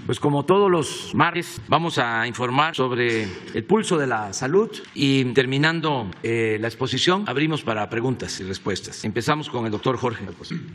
Pues como todos los martes vamos a informar sobre el pulso de la salud y terminando la exposición abrimos para preguntas y respuestas. Empezamos con el doctor Jorge.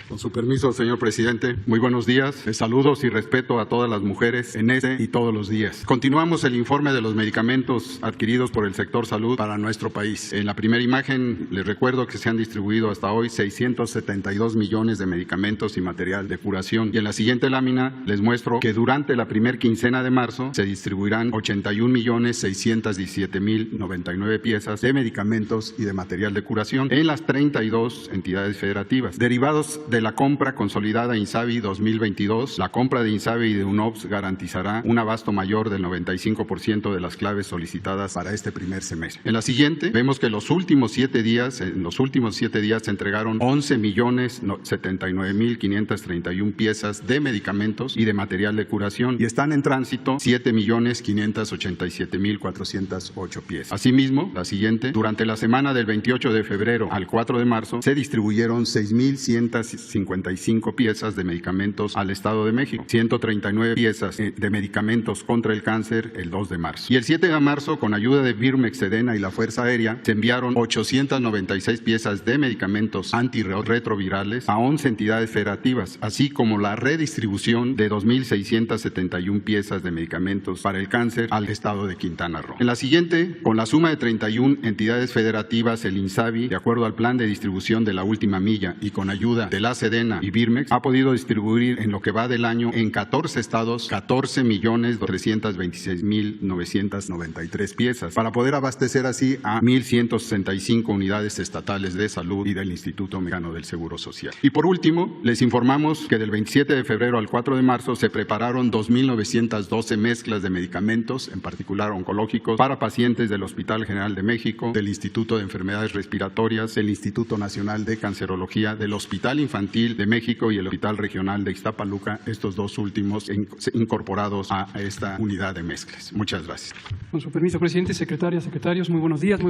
Con su permiso, señor presidente, muy buenos días. Saludos y respeto a todas las mujeres en este y todos los días. Continuamos el informe de los medicamentos adquiridos por el sector salud para nuestro país. En la primera imagen les recuerdo que se han distribuido hasta hoy 672 millones de medicamentos y material de curación. Y en la siguiente lámina les muestro que durante la primera quincena de marzo se distribuirán 81.617.099 piezas de medicamentos y de material de curación en las 32 entidades federativas. Derivados de la compra consolidada INSABI 2022, la compra de INSABI y de UNOPS garantizará un abasto mayor del 95% de las claves solicitadas para este primer semestre. En la siguiente vemos que en los últimos 7 días se entregaron 11.079.531 piezas de medicamentos y de material de curación y están en tránsito 7.587.408 piezas. Asimismo, la siguiente, durante la semana del 28 de febrero al 4 de marzo se distribuyeron 6.155 piezas de medicamentos al Estado de México, 139 piezas de medicamentos contra el cáncer el 2 de marzo. Y el 7 de marzo, con ayuda de Birmex, Sedena y la Fuerza Aérea, se enviaron 896 piezas de medicamentos antirretrovirales a 11 entidades federativas, así como la redistribución de 2.671 piezas de medicamentos para el cáncer al Estado de Quintana Roo. En la siguiente, con la suma de 31 entidades federativas, el INSABI, de acuerdo al plan de distribución de la última milla y con ayuda de la Sedena y Birmex, ha podido distribuir en lo que va del año en 14 estados 14.326.993 piezas para poder abastecer así a 1.165 unidades estatales de salud y del Instituto Mexicano del Seguro Social. Y por último, les informamos que del 27 de febrero al 4 de marzo se prepararon 2.912 mezclas de medicamentos, en particular oncológicos, para pacientes del Hospital General de México, del Instituto de Enfermedades Respiratorias, del Instituto Nacional de Cancerología, del Hospital Infantil de México y el Hospital Regional de Ixtapaluca, estos dos últimos incorporados a esta unidad de mezclas. Muchas gracias. Con su permiso, presidente, secretarias, secretarios, muy buenos días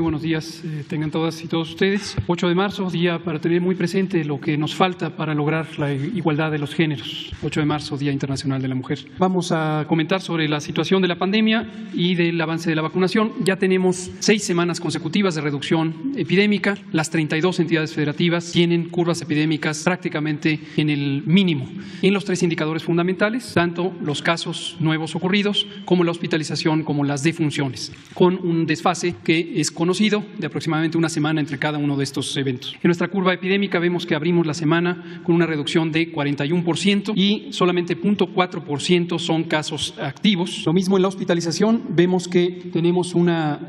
tengan todas y todos ustedes. 8 de marzo, día para tener muy presente lo que nos falta para lograr la igualdad de los géneros. 8 de marzo, Día Internacional de la Mujer. Vamos a comentar sobre la situación de la pandemia y del avance de la vacunación. Ya tenemos 6 semanas consecutivas de reducción epidémica. Las 32 entidades federativas tienen curvas epidémicas prácticamente en el mínimo en los 3 indicadores fundamentales, tanto los casos nuevos ocurridos como la hospitalización como las defunciones, con un desfase que es conocido de aproximadamente una semana entre cada uno de estos eventos. En nuestra curva epidémica vemos que abrimos la semana con una reducción de 41% y solamente 0.4% son casos activos. Lo mismo en la hospitalización, vemos que tenemos una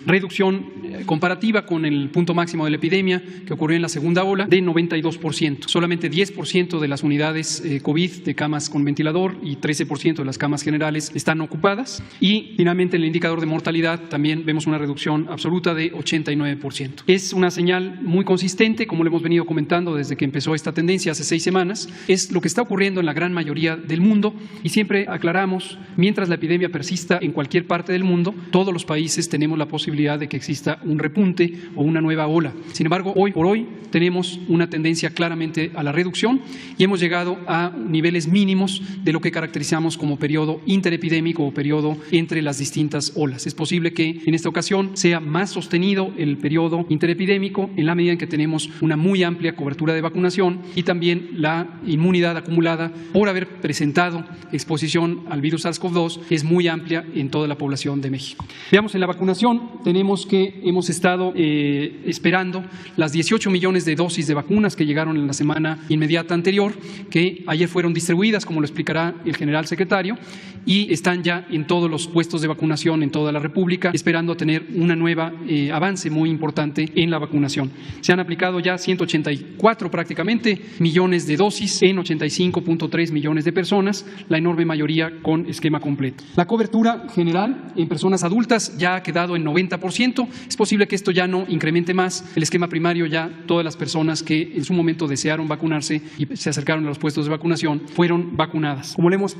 reducción comparativa con el punto máximo de la epidemia que ocurrió en la segunda ola de 92%. Solamente 10% de las unidades COVID de camas con ventilador y 13% de las camas generales están ocupadas. Y finalmente en el indicador de mortalidad también vemos una reducción absoluta de 89%. Es una señal muy consistente, como lo hemos venido comentando desde que empezó esta tendencia hace 6 semanas. Es lo que está ocurriendo en la gran mayoría del mundo y siempre aclaramos, mientras la epidemia persista en cualquier parte del mundo, todos los países tenemos la posibilidad de que exista un repunte o una nueva ola. Sin embargo, hoy por hoy tenemos una tendencia claramente a la reducción y hemos llegado a niveles mínimos de lo que caracterizamos como periodo interepidémico o periodo entre las distintas olas. Es posible que en esta ocasión sea más sostenido el periodo interepidémico en la medida en que tenemos una muy amplia cobertura de vacunación y también la inmunidad acumulada por haber presentado exposición al virus SARS-CoV-2 es muy amplia en toda la población de México. Veamos en la vacunación, tenemos que hemos estado esperando las 18 millones de dosis de vacunas que llegaron en la semana inmediata anterior, que ayer fueron distribuidas, como lo explicará el general secretario, y están ya en todos los puestos de vacunación en toda la República, esperando tener una nueva avance muy importante en la vacunación. Se han aplicado ya 184 prácticamente millones de dosis en 85.3 millones de personas, la enorme mayoría con esquema completo. La cobertura general en personas adultas ya ha quedado en 90%, posible que esto ya no incremente más. El esquema primario ya todas las personas que en su momento desearon vacunarse y se acercaron a los puestos de vacunación fueron vacunadas. Como le hemos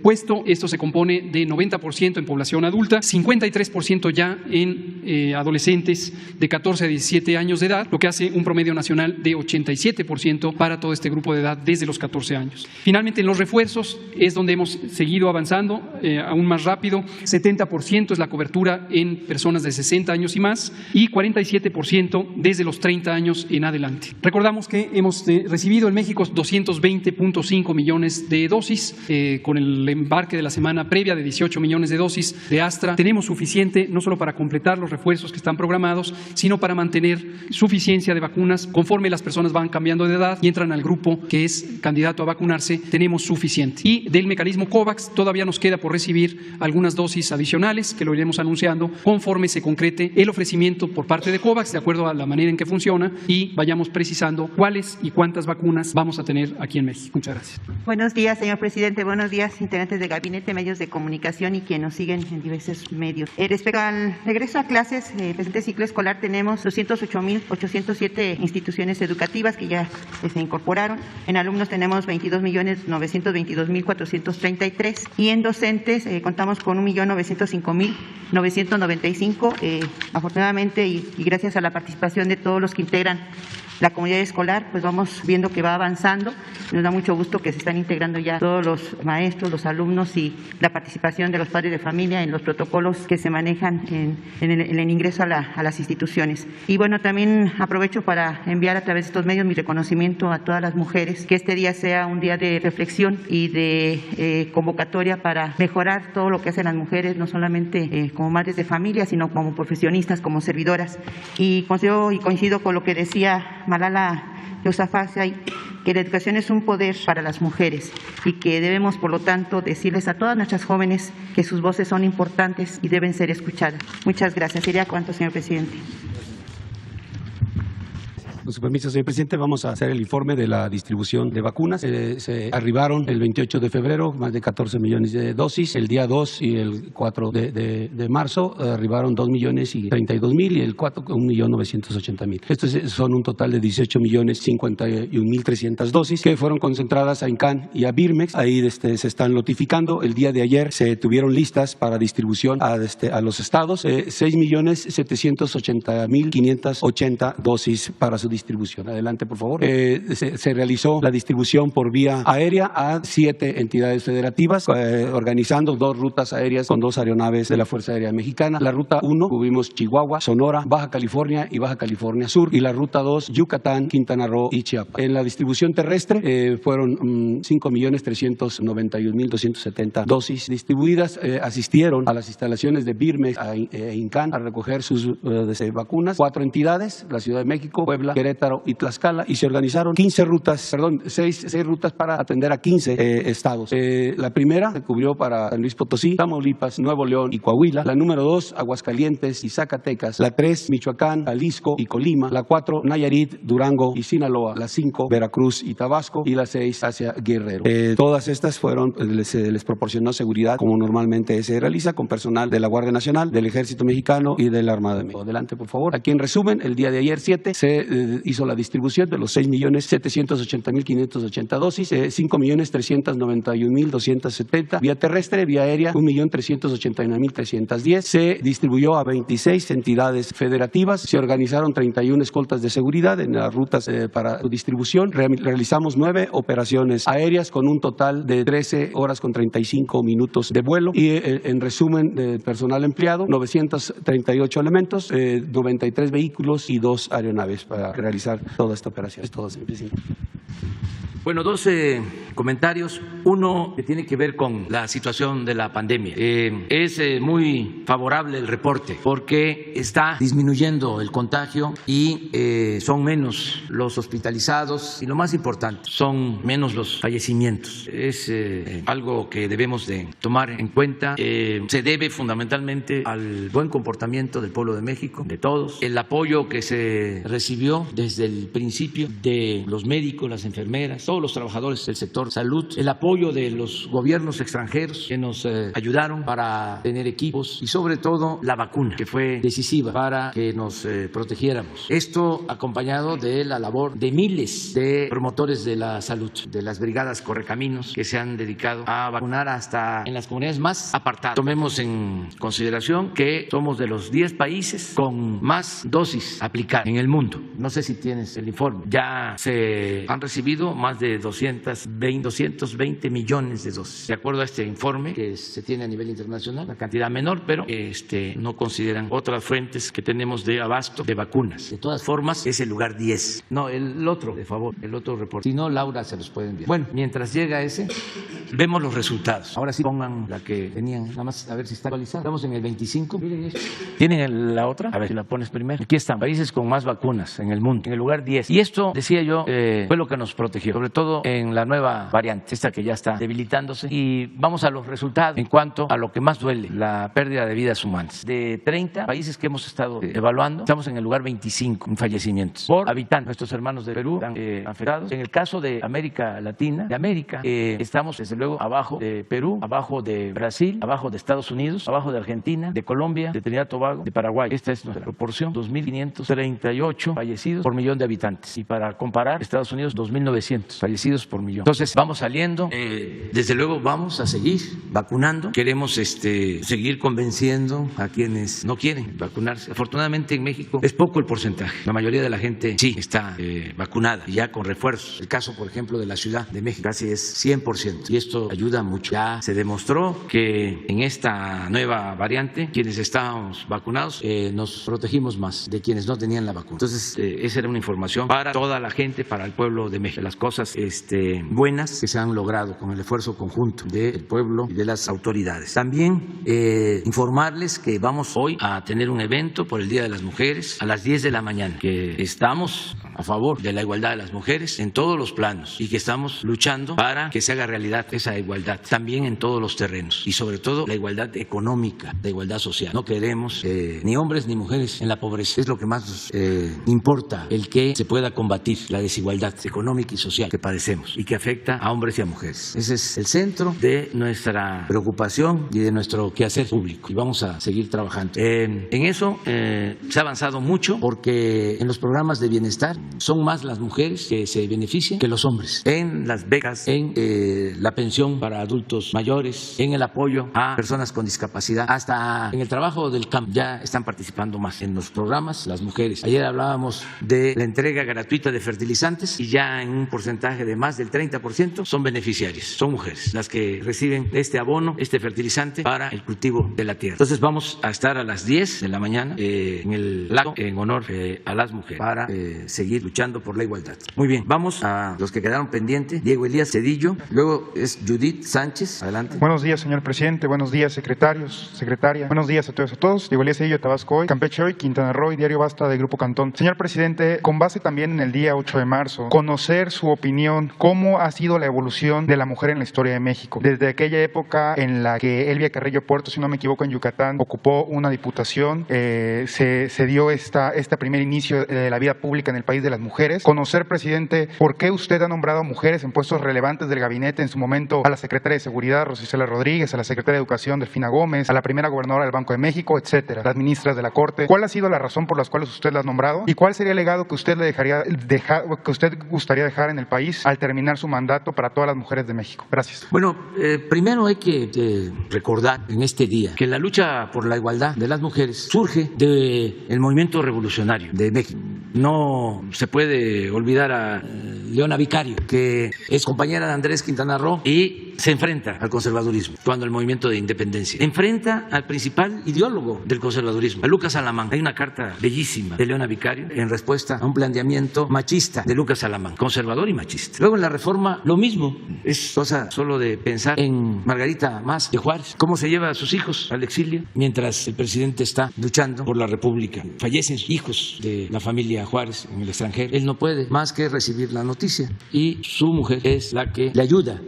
puesto, esto se compone de 90% en población adulta, 53% ya en adolescentes de 14 a 17 años de edad, lo que hace un promedio nacional de 87% para todo este grupo de edad desde los 14 años. Finalmente, en los refuerzos es donde hemos seguido avanzando aún más rápido. 70% es la cobertura en personas de 60 años y más y 47% desde los 30 años en adelante. Recordamos que hemos recibido en México 220.5 millones de dosis con el embarque de la semana previa de 18 millones de dosis de Astra. Tenemos suficiente no solo para completar los refuerzos que están programados, sino para mantener suficiencia de vacunas conforme las personas van cambiando de edad y entran al grupo que es candidato a vacunarse. Tenemos suficiente. Y del mecanismo COVAX todavía nos queda por recibir algunas dosis adicionales que lo iremos anunciando conforme se concrete el ofrecimiento por parte de COVAX de acuerdo a la manera en que funciona y vayamos precisando cuáles y cuántas vacunas vamos a tener aquí en México. Muchas gracias. Buenos días, señor presidente. Buenos días, integrantes del gabinete, medios de comunicación y quienes nos siguen en diversos medios. Respecto al regreso a clases, el presente ciclo escolar tenemos 208.807 instituciones educativas que ya se incorporaron. En alumnos tenemos 22.922.433 y en docentes contamos con 1.905.995. Afortunadamente y gracias a la participación de todos los que integran la comunidad escolar, pues vamos viendo que va avanzando. Nos da mucho gusto que se están integrando ya todos los maestros, los alumnos y la participación de los padres de familia en los protocolos que se manejan en el ingreso a las instituciones. Y bueno, también aprovecho para enviar a través de estos medios mi reconocimiento a todas las mujeres, que este día sea un día de reflexión y de convocatoria para mejorar todo lo que hacen las mujeres, no solamente como madres de familia, sino como profesionistas, como servidoras. Y coincido con lo que decía Malala Yousafzai, que la educación es un poder para las mujeres y que debemos, por lo tanto, decirles a todas nuestras jóvenes que sus voces son importantes y deben ser escuchadas. Muchas gracias. Sería cuanto, señor presidente. Con su permiso, señor presidente, vamos a hacer el informe de la distribución de vacunas. Se arribaron el 28 de febrero más de 14 millones de dosis. El día 2 y el 4 de marzo arribaron 2.032.000 y el 4 1.980.000. Estos son un total de 18.051.300 dosis que fueron concentradas a INCAN y a Birmex. Ahí se están notificando. El día de ayer se tuvieron listas para distribución a los estados 6.780.580 dosis para su distribución. Adelante, por favor. Se realizó la distribución por vía aérea a 7 entidades federativas, organizando 2 rutas aéreas con 2 aeronaves de la Fuerza Aérea Mexicana. La ruta 1 tuvimos Chihuahua, Sonora, Baja California y Baja California Sur, y la ruta 2 Yucatán, Quintana Roo y Chiapas. En la distribución terrestre fueron 5.391.270 dosis distribuidas. Asistieron a las instalaciones de Birmex e INCAN a recoger sus vacunas 4 entidades, la Ciudad de México, Puebla, Querétaro y Tlaxcala, y se organizaron 6 rutas para atender a 15 estados. La primera se cubrió para San Luis Potosí, Tamaulipas, Nuevo León y Coahuila. La número 2, Aguascalientes y Zacatecas. La 3, Michoacán, Jalisco y Colima. La 4, Nayarit, Durango y Sinaloa. La 5, Veracruz y Tabasco. Y la 6, hacia Guerrero. Todas estas les proporcionó seguridad como normalmente se realiza con personal de la Guardia Nacional, del Ejército Mexicano y de la Armada de México. Adelante, por favor. Aquí en resumen, el día de ayer 7 se hizo la distribución de los 6.780.580 dosis, 5.391.270 vía terrestre, vía aérea 1.389.310. Se distribuyó a 26 entidades federativas, se organizaron 31 escoltas de seguridad en las rutas para su distribución. Realizamos 9 operaciones aéreas con un total de 13 horas con 35 minutos de vuelo y en resumen de personal empleado, 938 elementos, 93 vehículos y 2 aeronaves para realizar toda esta operación. Es todo, señor presidente. Bueno, 12 comentarios. Uno que tiene que ver con la situación de la pandemia. Es muy favorable el reporte porque está disminuyendo el contagio y son menos los hospitalizados y lo más importante, son menos los fallecimientos. Es algo que debemos de tomar en cuenta. Se debe fundamentalmente al buen comportamiento del pueblo de México, de todos, el apoyo que se recibió desde el principio de los médicos, las enfermeras, todos los trabajadores del sector salud, el apoyo de los gobiernos extranjeros que nos ayudaron para tener equipos y sobre todo la vacuna, que fue decisiva para que nos protegiéramos. Esto acompañado de la labor de miles de promotores de la salud, de las brigadas Correcaminos, que se han dedicado a vacunar hasta en las comunidades más apartadas. Tomemos en consideración que somos de los 10 países con más dosis aplicadas en el mundo. No sé si tienes el informe. Ya se han recibido más de 220 millones de dosis. De acuerdo a este informe que se tiene a nivel internacional, la cantidad menor, pero no consideran otras fuentes que tenemos de abasto de vacunas. De todas formas, es el lugar 10. No, el otro, de favor, el otro reporte. Si no, Laura se los puede enviar. Bueno, mientras llega ese, vemos los resultados. Ahora sí pongan la que tenían, nada más a ver si está actualizada. Estamos en el 25. Miren esto. ¿Tienen la otra? A ver si la pones primero. Aquí están, países con más vacunas en el mundo, en el lugar 10. Y esto, decía yo, fue lo que nos protegió, sobre todo en la nueva variante, esta que ya está debilitándose. Y vamos a los resultados en cuanto a lo que más duele, la pérdida de vidas humanas. De 30 países que hemos estado evaluando, estamos en el lugar 25 en fallecimientos por habitante. Nuestros hermanos de Perú están afectados. En el caso de América Latina, estamos desde luego abajo de Perú, abajo de Brasil, abajo de Estados Unidos, abajo de Argentina, de Colombia, de Trinidad y Tobago, de Paraguay. Esta es nuestra proporción, 2.538 fallecidos por millón de habitantes. Y para comparar, Estados Unidos, 2.900 fallecidos por millón. Entonces, vamos saliendo. Desde luego vamos a seguir vacunando. Queremos seguir convenciendo a quienes no quieren vacunarse. Afortunadamente en México es poco el porcentaje. La mayoría de la gente sí está vacunada y ya con refuerzos. El caso, por ejemplo, de la Ciudad de México casi es 100%. Y esto ayuda mucho. Ya se demostró que en esta nueva variante, quienes estábamos vacunados, nos protegimos más de quienes no tenían la vacuna. Entonces, esa era una información para toda la gente, para el pueblo de México. Las cosas buenas que se han logrado con el esfuerzo conjunto del pueblo y de las autoridades. También informarles que vamos hoy a tener un evento por el Día de las Mujeres a las 10 de la mañana, que estamos a favor de la igualdad de las mujeres en todos los planos y que estamos luchando para que se haga realidad esa igualdad también en todos los terrenos y sobre todo la igualdad económica, la igualdad social. No queremos ni hombres ni mujeres en la pobreza. Es lo que más nos importa, el que se pueda combatir la desigualdad económica y social que padecemos y que afecta a hombres y a mujeres. Ese es el centro de nuestra preocupación y de nuestro quehacer público y vamos a seguir trabajando. En eso se ha avanzado mucho porque en los programas de bienestar son más las mujeres que se benefician que los hombres. En las becas, en la pensión para adultos mayores, en el apoyo a personas con discapacidad, hasta en el trabajo del campo ya están participando más en los programas las mujeres. Ayer hablábamos de la entrega gratuita de fertilizantes y ya en un porcentaje de más del 30% son beneficiarias, son mujeres las que reciben este abono, este fertilizante para el cultivo de la tierra. Entonces vamos a estar a las 10 de la mañana en el lago en honor a las mujeres para seguir luchando por la igualdad. Muy bien, vamos a los que quedaron pendientes. Diego Elías Cedillo, luego es Judith Sánchez, adelante. Buenos días, señor presidente, buenos días, secretarios, secretaria, buenos días a todos. Diego Elías Cedillo, Tabasco Hoy, Campeche Hoy, Quintana Roo y Diario Basta de Grupo Cantón. Señor presidente, con base también en el día 8 de marzo, conocer su opinión, cómo ha sido la evolución de la mujer en la historia de México. Desde aquella época en la que Elvia Carrillo Puerto, si no me equivoco, en Yucatán, ocupó una diputación, se dio este primer inicio de la vida pública en el país de las mujeres. Conocer, presidente, por qué usted ha nombrado a mujeres en puestos relevantes del gabinete, en su momento a la secretaria de Seguridad, Rosicela Rodríguez, a la secretaria de Educación, Delfina Gómez, a la primera gobernadora del Banco de México, etcétera, las ministras de la Corte. ¿Cuál ha sido la razón por las cuales usted las ha nombrado? ¿Y cuál sería el legado que usted que usted gustaría dejar en el país al terminar su mandato para todas las mujeres de México? Gracias. Bueno, primero hay que recordar en este día que la lucha por la igualdad de las mujeres surge del movimiento revolucionario de México. No se puede olvidar a Leona Vicario, que es compañera de Andrés Quintana Roo y se enfrenta al conservadurismo cuando el movimiento de independencia enfrenta al principal ideólogo del conservadurismo, a Lucas Alamán. Hay una carta bellísima de Leona Vicario en respuesta a un planteamiento machista de Lucas Alamán, conservador y machista. Luego en la Reforma lo mismo, es cosa solo de pensar en Margarita Más de Juárez, cómo se lleva a sus hijos al exilio mientras el presidente está luchando por la República. Fallecen hijos de la familia Juárez en el extranjero. Él no puede más que recibir la noticia y su mujer es la que le ayuda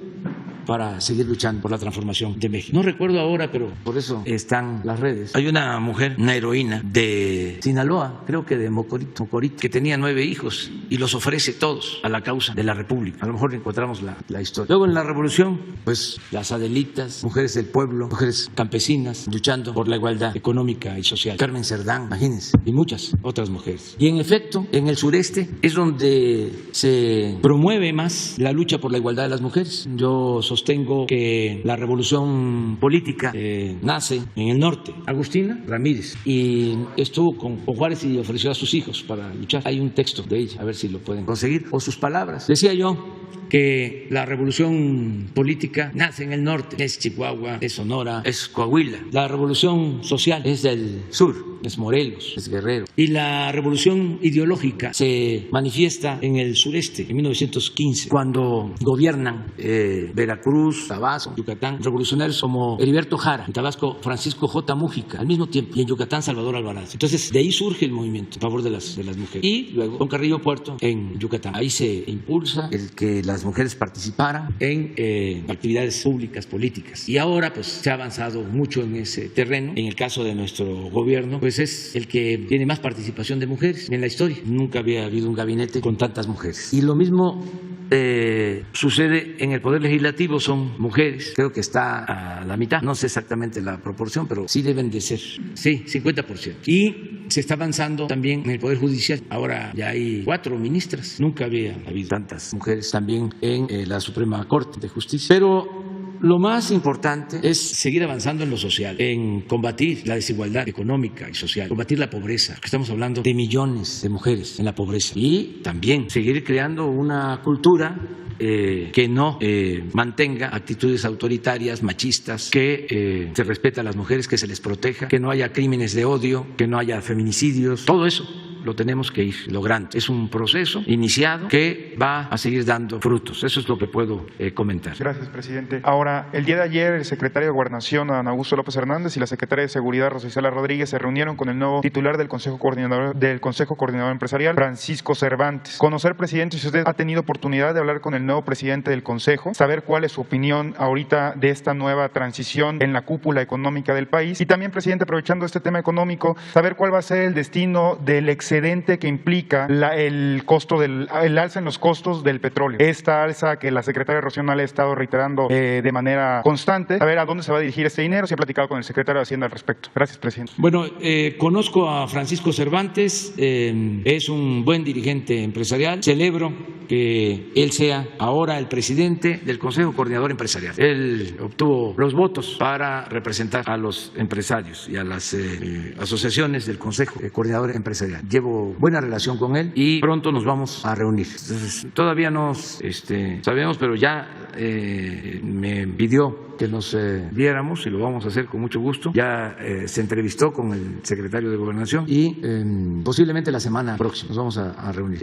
para seguir luchando por la transformación de México. No recuerdo ahora, pero por eso están las redes. Hay una mujer, una heroína de Sinaloa, creo que de Mocorit, que tenía 9 hijos y los ofrece todos a la causa de la República. A lo mejor encontramos la historia. Luego en la Revolución, pues las Adelitas, mujeres del pueblo, mujeres campesinas, luchando por la igualdad económica y social. Carmen Cerdán, imagínense, y muchas otras mujeres. Y en efecto, en el sureste es donde se promueve más la lucha por la igualdad de las mujeres. Yo sostengo que la revolución política nace en el norte. Agustina Ramírez, y estuvo con Juárez y ofreció a sus hijos para luchar. Hay un texto de ella, a ver si lo pueden conseguir, o sus palabras. Decía yo que la revolución política nace en el norte, es Chihuahua, es Sonora, es Coahuila. La revolución social es del sur, es Morelos, es Guerrero. Y la revolución ideológica se manifiesta en el sureste, en 1915, cuando gobiernan Veracruz, Tabasco, Yucatán, revolucionarios como Heriberto Jara, en Tabasco Francisco J. Mújica, al mismo tiempo, y en Yucatán Salvador Alvarado. Entonces, de ahí surge el movimiento a favor de las mujeres. Y luego con Carrillo Puerto en Yucatán. Ahí se impulsa el que las mujeres participaran en actividades públicas, políticas. Y ahora pues se ha avanzado mucho en ese terreno. En el caso de nuestro gobierno, pues es el que tiene más participación de mujeres en la historia. Nunca había habido un gabinete con tantas mujeres. Y lo mismo sucede en el Poder Legislativo, son mujeres, creo que está a la mitad, no sé exactamente la proporción, pero sí deben de ser, sí, 50%. Y se está avanzando también en el Poder Judicial, ahora ya hay 4 ministras, nunca había habido tantas mujeres también en la Suprema Corte de Justicia, pero lo más importante es seguir avanzando en lo social, en combatir la desigualdad económica y social, combatir la pobreza, porque estamos hablando de millones de mujeres en la pobreza, y también seguir creando una cultura que no mantenga actitudes autoritarias, machistas, que se respete a las mujeres, que se les proteja, que no haya crímenes de odio, que no haya feminicidios, todo eso lo tenemos que ir logrando. Es un proceso iniciado que va a seguir dando frutos. Eso es lo que puedo comentar. Gracias, presidente. Ahora, el día de ayer, el secretario de Gobernación, Adán Augusto López Hernández, y la secretaria de Seguridad, Rosa Isela Rodríguez, se reunieron con el nuevo titular del Consejo Coordinador Empresarial, Francisco Cervantes. Conocer, presidente, si usted ha tenido oportunidad de hablar con el nuevo presidente del Consejo, saber cuál es su opinión ahorita de esta nueva transición en la cúpula económica del país. Y también, presidente, aprovechando este tema económico, saber cuál va a ser el destino del excedente que implica el alza en los costos del petróleo. Esta alza que la secretaria Rocío Nale ha estado reiterando de manera constante. A ver a dónde se va a dirigir este dinero, si ha platicado con el secretario de Hacienda al respecto. Gracias, presidente. Bueno, conozco a Francisco Cervantes, es un buen dirigente empresarial. Celebro que él sea ahora el presidente del Consejo Coordinador Empresarial. Él obtuvo los votos para representar a los empresarios y a las asociaciones del Consejo Coordinador Empresarial. Llevo buena relación con él y pronto nos vamos a reunir. Entonces, todavía no sabemos, pero ya me pidió que nos viéramos y lo vamos a hacer con mucho gusto. Ya se entrevistó con el secretario de Gobernación y posiblemente la semana próxima nos vamos a reunir.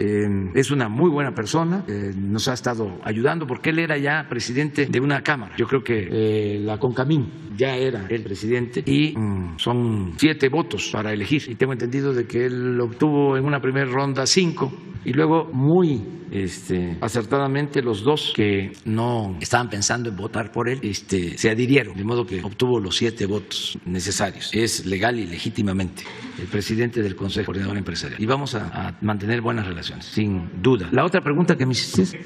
Es una muy buena persona, nos ha estado ayudando porque él era ya presidente de una cámara. Yo creo que la Concamín ya era el presidente y son 7 votos para elegir. Y tengo entendido de que él obtuvo en una primera ronda 5 y luego muy acertadamente los 2 que no estaban pensando en votar por él se adhirieron, de modo que obtuvo los 7 votos necesarios. Es legal y legítimamente el presidente del Consejo Coordinador Empresarial. Y vamos a mantener buenas relaciones, sin duda. La otra pregunta que me hiciste.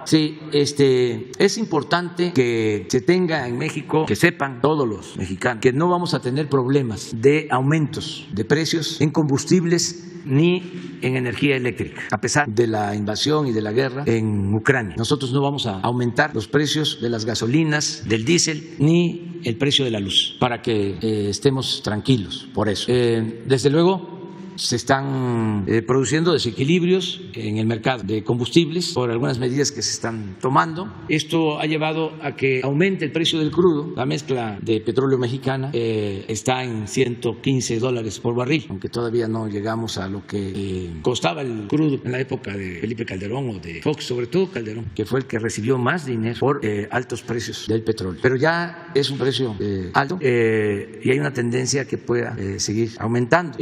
Sí, es importante que se tenga en México, que sepan todos los mexicanos, que no vamos a tener problemas de aumentos de precios en combustibles ni en energía eléctrica, a pesar de la invasión y de la guerra en Ucrania. Nosotros no vamos a aumentar los precios de las gasolinas, del diésel, ni el precio de la luz, para que estemos tranquilos por eso. Desde luego, se están produciendo desequilibrios en el mercado de combustibles por algunas medidas que se están tomando. Esto ha llevado a que aumente el precio del crudo. La mezcla de petróleo mexicana está en $115 por barril, aunque todavía no llegamos a lo que costaba el crudo en la época de Felipe Calderón o de Fox, sobre todo Calderón, que fue el que recibió más dinero por altos precios del petróleo. Pero ya es un precio alto y hay una tendencia que pueda seguir aumentando.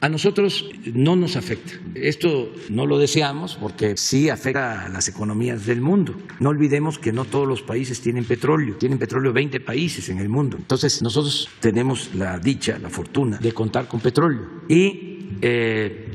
A nosotros no nos afecta. Esto no lo deseamos porque sí afecta a las economías del mundo. No olvidemos que no todos los países tienen petróleo 20 países en el mundo. Entonces nosotros tenemos la dicha, la fortuna de contar con petróleo y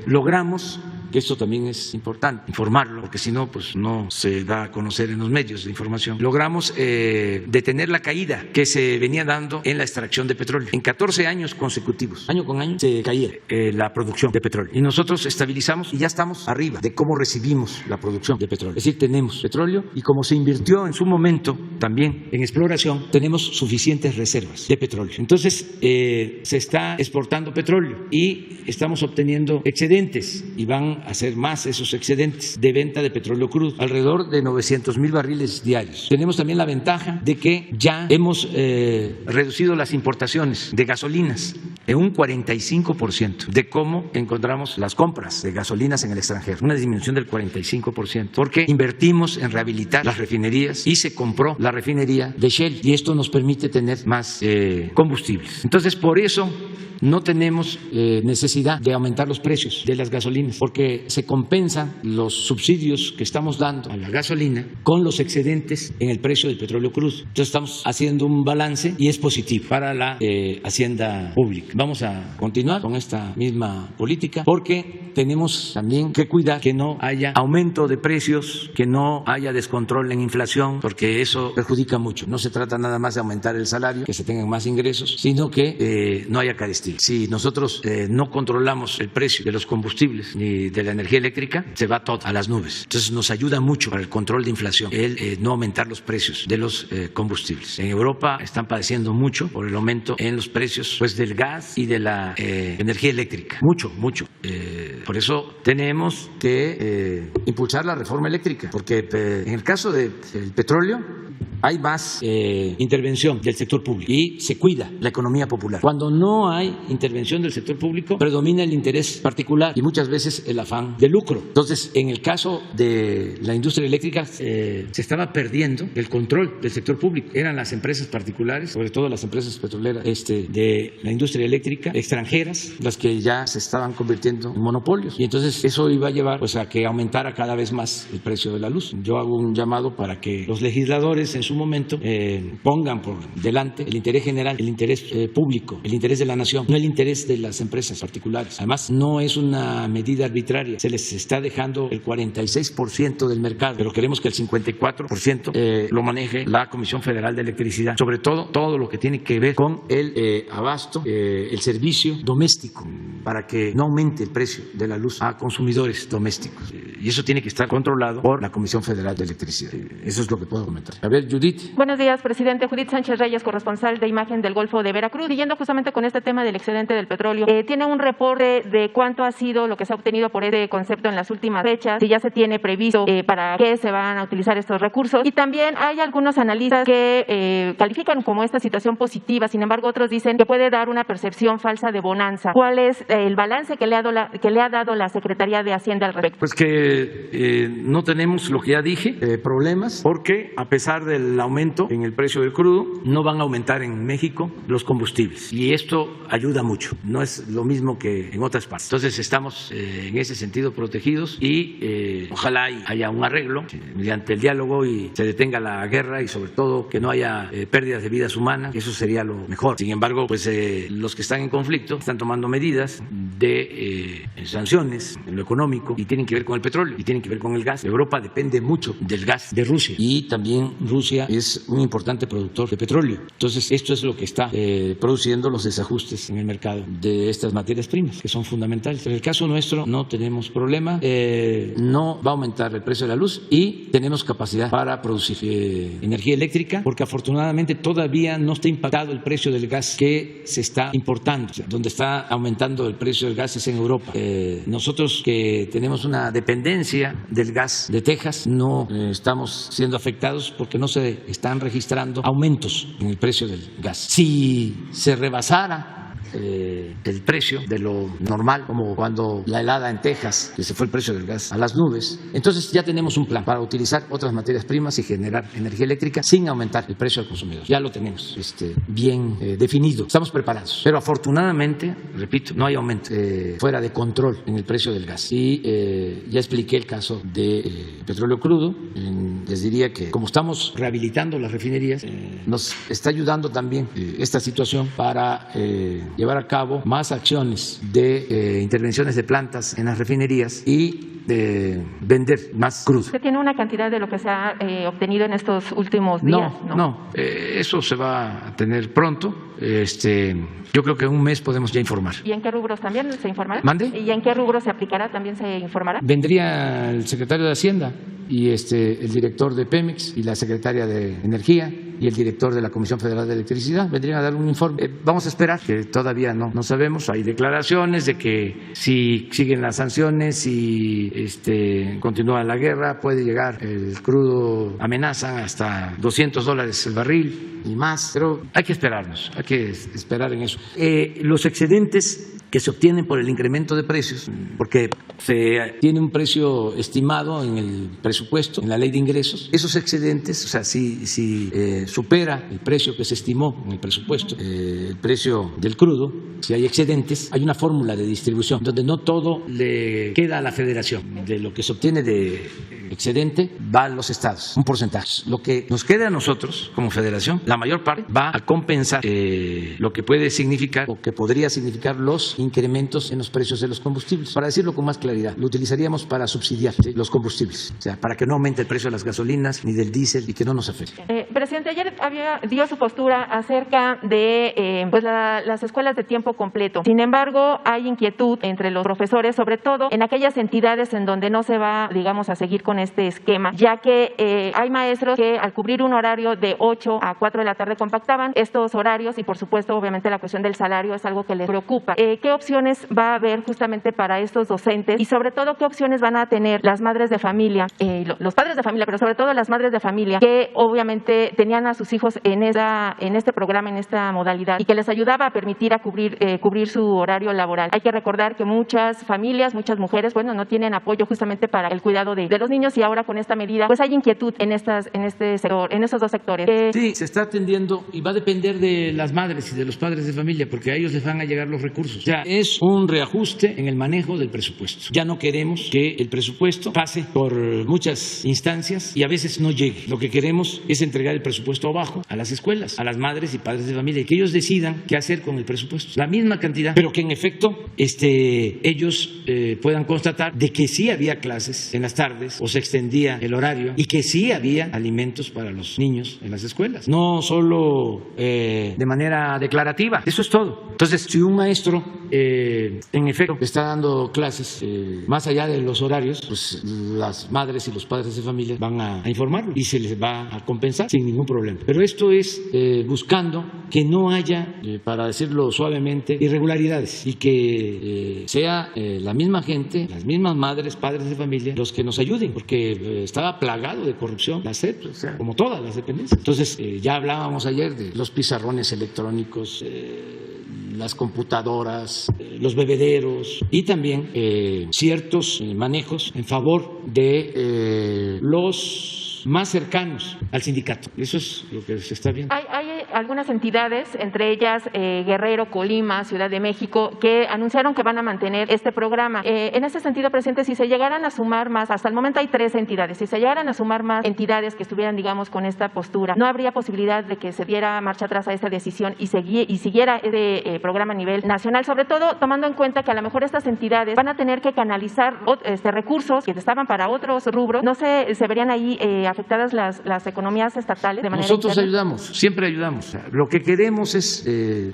logramos, que esto también es importante informarlo, porque si no, pues no se da a conocer en los medios de información. Logramos detener la caída que se venía dando en la extracción de petróleo. En 14 años consecutivos, año con año, se caía la producción de petróleo. Y nosotros estabilizamos y ya estamos arriba de cómo recibimos la producción de petróleo. Es decir, tenemos petróleo y como se invirtió en su momento también en exploración, tenemos suficientes reservas de petróleo. Entonces, se está exportando petróleo y estamos obteniendo excedentes y van a ser más esos excedentes de venta de petróleo crudo, alrededor de 900,000 barriles diarios. Tenemos también la ventaja de que ya hemos reducido las importaciones de gasolinas en un 45%, de cómo encontramos las compras de gasolinas en el extranjero, una disminución del 45%, porque invertimos en rehabilitar las refinerías y se compró la refinería de Shell y esto nos permite tener más combustibles. Entonces, por eso no tenemos necesidad de aumentar los precios de las gasolinas, porque se compensan los subsidios que estamos dando a la gasolina con los excedentes en el precio del petróleo crudo. Entonces estamos haciendo un balance y es positivo para la hacienda pública. Vamos a continuar con esta misma política porque tenemos también que cuidar que no haya aumento de precios, que no haya descontrol en inflación, porque eso perjudica mucho. No se trata nada más de aumentar el salario, que se tengan más ingresos, sino que no haya carestía. Si nosotros no controlamos el precio de los combustibles ni de la energía eléctrica, se va todo a las nubes. Entonces nos ayuda mucho para el control de inflación el no aumentar los precios de los combustibles. En Europa están padeciendo mucho por el aumento en los precios pues del gas y de la energía eléctrica. Mucho. Por eso tenemos que impulsar la reforma eléctrica, porque en el caso del petróleo hay más intervención del sector público y se cuida la economía popular. Cuando no hay intervención del sector público, predomina el interés particular y muchas veces el afán de lucro. Entonces, en el caso de la industria eléctrica, se estaba perdiendo el control del sector público. Eran las empresas particulares, sobre todo las empresas petroleras de la industria eléctrica, extranjeras, las que ya se estaban convirtiendo en monopolios. Y entonces eso iba a llevar pues, a que aumentara cada vez más el precio de la luz. Yo hago un llamado para que los legisladores en su momento pongan por delante el interés general, el interés público, el interés de la nación, no el interés de las empresas particulares. Además, no es una medida arbitraria, se les está dejando el 46% del mercado, pero queremos que el 54% lo maneje la Comisión Federal de Electricidad, sobre todo lo que tiene que ver con el abasto, el servicio doméstico, para que no aumente el precio de la luz a consumidores domésticos. Y eso tiene que estar controlado por la Comisión Federal de Electricidad. Eso es lo que puedo comentar. A ver, Judith. Buenos días, presidente. Judith Sánchez Reyes, corresponsal de Imagen del Golfo de Veracruz. Siguiendo justamente con este tema del excedente del petróleo, tiene un reporte de cuánto ha sido lo que se ha obtenido por este concepto en las últimas fechas, si ya se tiene previsto para qué se van a utilizar estos recursos. Y también hay algunos analistas que califican como esta situación positiva, sin embargo otros dicen que puede dar una percepción falsa de bonanza. ¿Cuál es el balance que le ha dado la Secretaría de Hacienda al respecto? Pues que no tenemos, lo que ya dije, problemas, porque a pesar del aumento en el precio del crudo, no van a aumentar en México los combustibles. Y esto ayuda mucho, no es lo mismo que en otras partes. Entonces estamos en ese sentido protegidos y ojalá haya un arreglo mediante el diálogo y se detenga la guerra y sobre todo que no haya pérdidas de vidas humanas, eso sería lo mejor. Sin embargo, pues los que están en conflicto están tomando medidas de sanciones en lo económico y tienen que ver con el petróleo y tienen que ver con el gas. Europa depende mucho del gas de Rusia y también Rusia es un importante productor de petróleo. Entonces esto es lo que está produciendo los desajustes en el mercado de estas materias primas que son fundamentales. En el caso nuestro no tenemos problema, no va a aumentar el precio de la luz y tenemos capacidad para producir energía eléctrica porque afortunadamente todavía no está impactado el precio del gas que se está importando. O sea, donde está aumentando el precio del gas es en Europa. Nosotros que tenemos una dependencia del gas de Texas no estamos siendo afectados porque no se están registrando aumentos en el precio del gas. Si se rebasara el precio de lo normal, como cuando la helada en Texas, que se fue el precio del gas a las nubes. Entonces ya tenemos un plan para utilizar otras materias primas y generar energía eléctrica sin aumentar el precio al consumidor. Ya lo tenemos bien definido, estamos preparados. Pero afortunadamente, repito, no hay aumento fuera de control en el precio del gas. Y ya expliqué el caso de petróleo crudo. Les diría que como estamos rehabilitando las refinerías, nos está ayudando también esta situación para llevar a cabo más acciones de intervenciones de plantas en las refinerías y vender más crudo. ¿Usted tiene una cantidad de lo que se ha obtenido en estos últimos días? No, eso se va a tener pronto. Yo creo que en un mes podemos ya informar. ¿Y en qué rubros también se informará? ¿Mande? ¿Y en qué rubros se aplicará? ¿También se informará? Vendría el secretario de Hacienda y el director de Pemex y la secretaria de Energía y el director de la Comisión Federal de Electricidad vendrían a dar un informe. Vamos a esperar, que todavía no sabemos. Hay declaraciones de que si siguen las sanciones y continúa la guerra, puede llegar el crudo, amenazan hasta $200 el barril y más, pero hay que esperarnos, hay que esperar en eso. Los excedentes que se obtienen por el incremento de precios, porque se tiene un precio estimado en el presupuesto, en la ley de ingresos, esos excedentes, o sea, si supera el precio que se estimó en el presupuesto, el precio del crudo, si hay excedentes, hay una fórmula de distribución donde no todo le queda a la federación. De lo que se obtiene de excedente va a los estados, un porcentaje. Lo que nos queda a nosotros como federación, la mayor parte va a compensar lo que puede significar o que podría significar los incrementos en los precios de los combustibles. Para decirlo con más claridad, lo utilizaríamos para subsidiar los combustibles, o sea, para que no aumente el precio de las gasolinas ni del diésel y que no nos afecte. Presidente, ayer dio su postura acerca de las escuelas de tiempo completo. Sin embargo, hay inquietud entre los profesores, sobre todo en aquellas entidades en donde no se va, digamos, a seguir con este esquema, ya que hay maestros que al cubrir un horario de 8 a 4 de la tarde compactaban estos horarios y, por supuesto, obviamente la cuestión del salario es algo que les preocupa. ¿Qué opciones va a haber justamente para estos docentes y, sobre todo, qué opciones van a tener las madres de familia, los padres de familia, pero sobre todo las madres de familia que obviamente tenían a sus hijos en este programa, en esta modalidad y que les ayudaba a permitir a cubrir su horario laboral? Hay que recordar que muchas familias, muchas mujeres, no tienen apoyo justamente para el cuidado de los niños y ahora con esta medida pues hay inquietud en este sector, en esos dos sectores. Sí, se está atendiendo y va a depender de las madres y de los padres de familia porque a ellos les van a llegar los recursos. O sea, es un reajuste en el manejo del presupuesto. Ya no queremos que el presupuesto pase por muchas instancias y a veces no llegue. Lo que queremos es entregar el presupuesto abajo a las escuelas, a las madres y padres de familia y que ellos decidan qué hacer con el presupuesto. La misma cantidad, pero que en efecto ellos puedan constatar de que sí había clases en las tardes o se extendía el horario y que sí había alimentos para los niños en las escuelas. No solo de manera declarativa, eso es todo. Entonces, si un maestro en efecto está dando clases más allá de los horarios, pues las madres y los padres de familia van a informarlo y se les va a compensar sin ningún problema. Pero esto es buscando que no haya, para decirlo suavemente, irregularidades y que sea la misma gente, las mismas madres, padres de familia, los que nos ayuden, porque estaba plagado de corrupción la SEP, o sea, como todas las dependencias. Entonces, ya hablábamos ayer de los pizarrones electrónicos, las computadoras, los bebederos y también ciertos manejos en favor de los más cercanos al sindicato. Eso es lo que se está viendo. Hay algunas entidades, entre ellas Guerrero, Colima, Ciudad de México, que anunciaron que van a mantener este programa. En ese sentido, presidente, si se llegaran a sumar más, hasta el momento hay 3 entidades, si se llegaran a sumar más entidades que estuvieran, digamos, con esta postura, ¿no habría posibilidad de que se diera marcha atrás a esta decisión y siguiera este programa a nivel nacional? Sobre todo tomando en cuenta que a lo mejor estas entidades van a tener que canalizar recursos que estaban para otros rubros. ¿No se verían ahí afectadas las economías estatales de manera Nosotros interna? ayudamos, siempre ayudamos. Lo que queremos es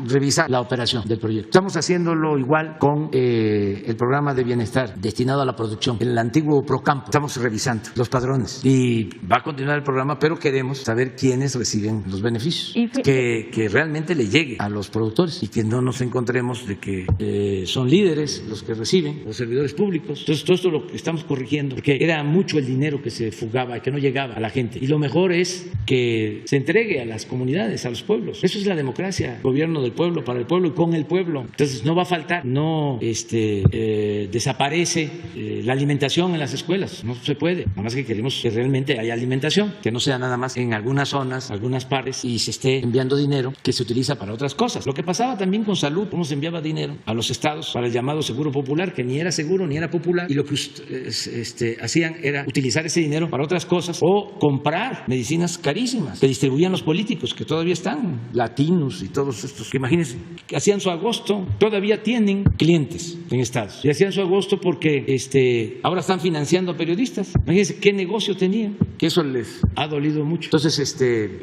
revisar la operación del proyecto. Estamos haciéndolo igual con el programa de bienestar destinado a la producción, el antiguo Procampo. Estamos revisando los padrones y va a continuar el programa, pero queremos saber quiénes reciben los beneficios, que realmente le llegue a los productores y que no nos encontremos de que son líderes los que reciben, los servidores públicos. Entonces, todo esto lo estamos corrigiendo, porque era mucho el dinero que se fugaba y que no llegaba a la gente. Y lo mejor es que se entregue a las comunidades, a los los pueblos. Eso es la democracia, gobierno del pueblo, para el pueblo y con el pueblo. Entonces no va a faltar, no desaparece la alimentación en las escuelas, no se puede. Nada más que queremos que realmente haya alimentación, que no sea nada más en algunas zonas, algunas partes, y se esté enviando dinero que se utiliza para otras cosas. Lo que pasaba también con salud, cómo se enviaba dinero a los estados para el llamado seguro popular, que ni era seguro ni era popular, y lo que hacían era utilizar ese dinero para otras cosas o comprar medicinas carísimas que distribuían los políticos, que todavía están, latinos y todos estos, que imagínense, que hacían su agosto, todavía tienen clientes en estados, y hacían su agosto porque ahora están financiando a periodistas. Imagínense qué negocio tenían, que eso les ha dolido mucho. Entonces,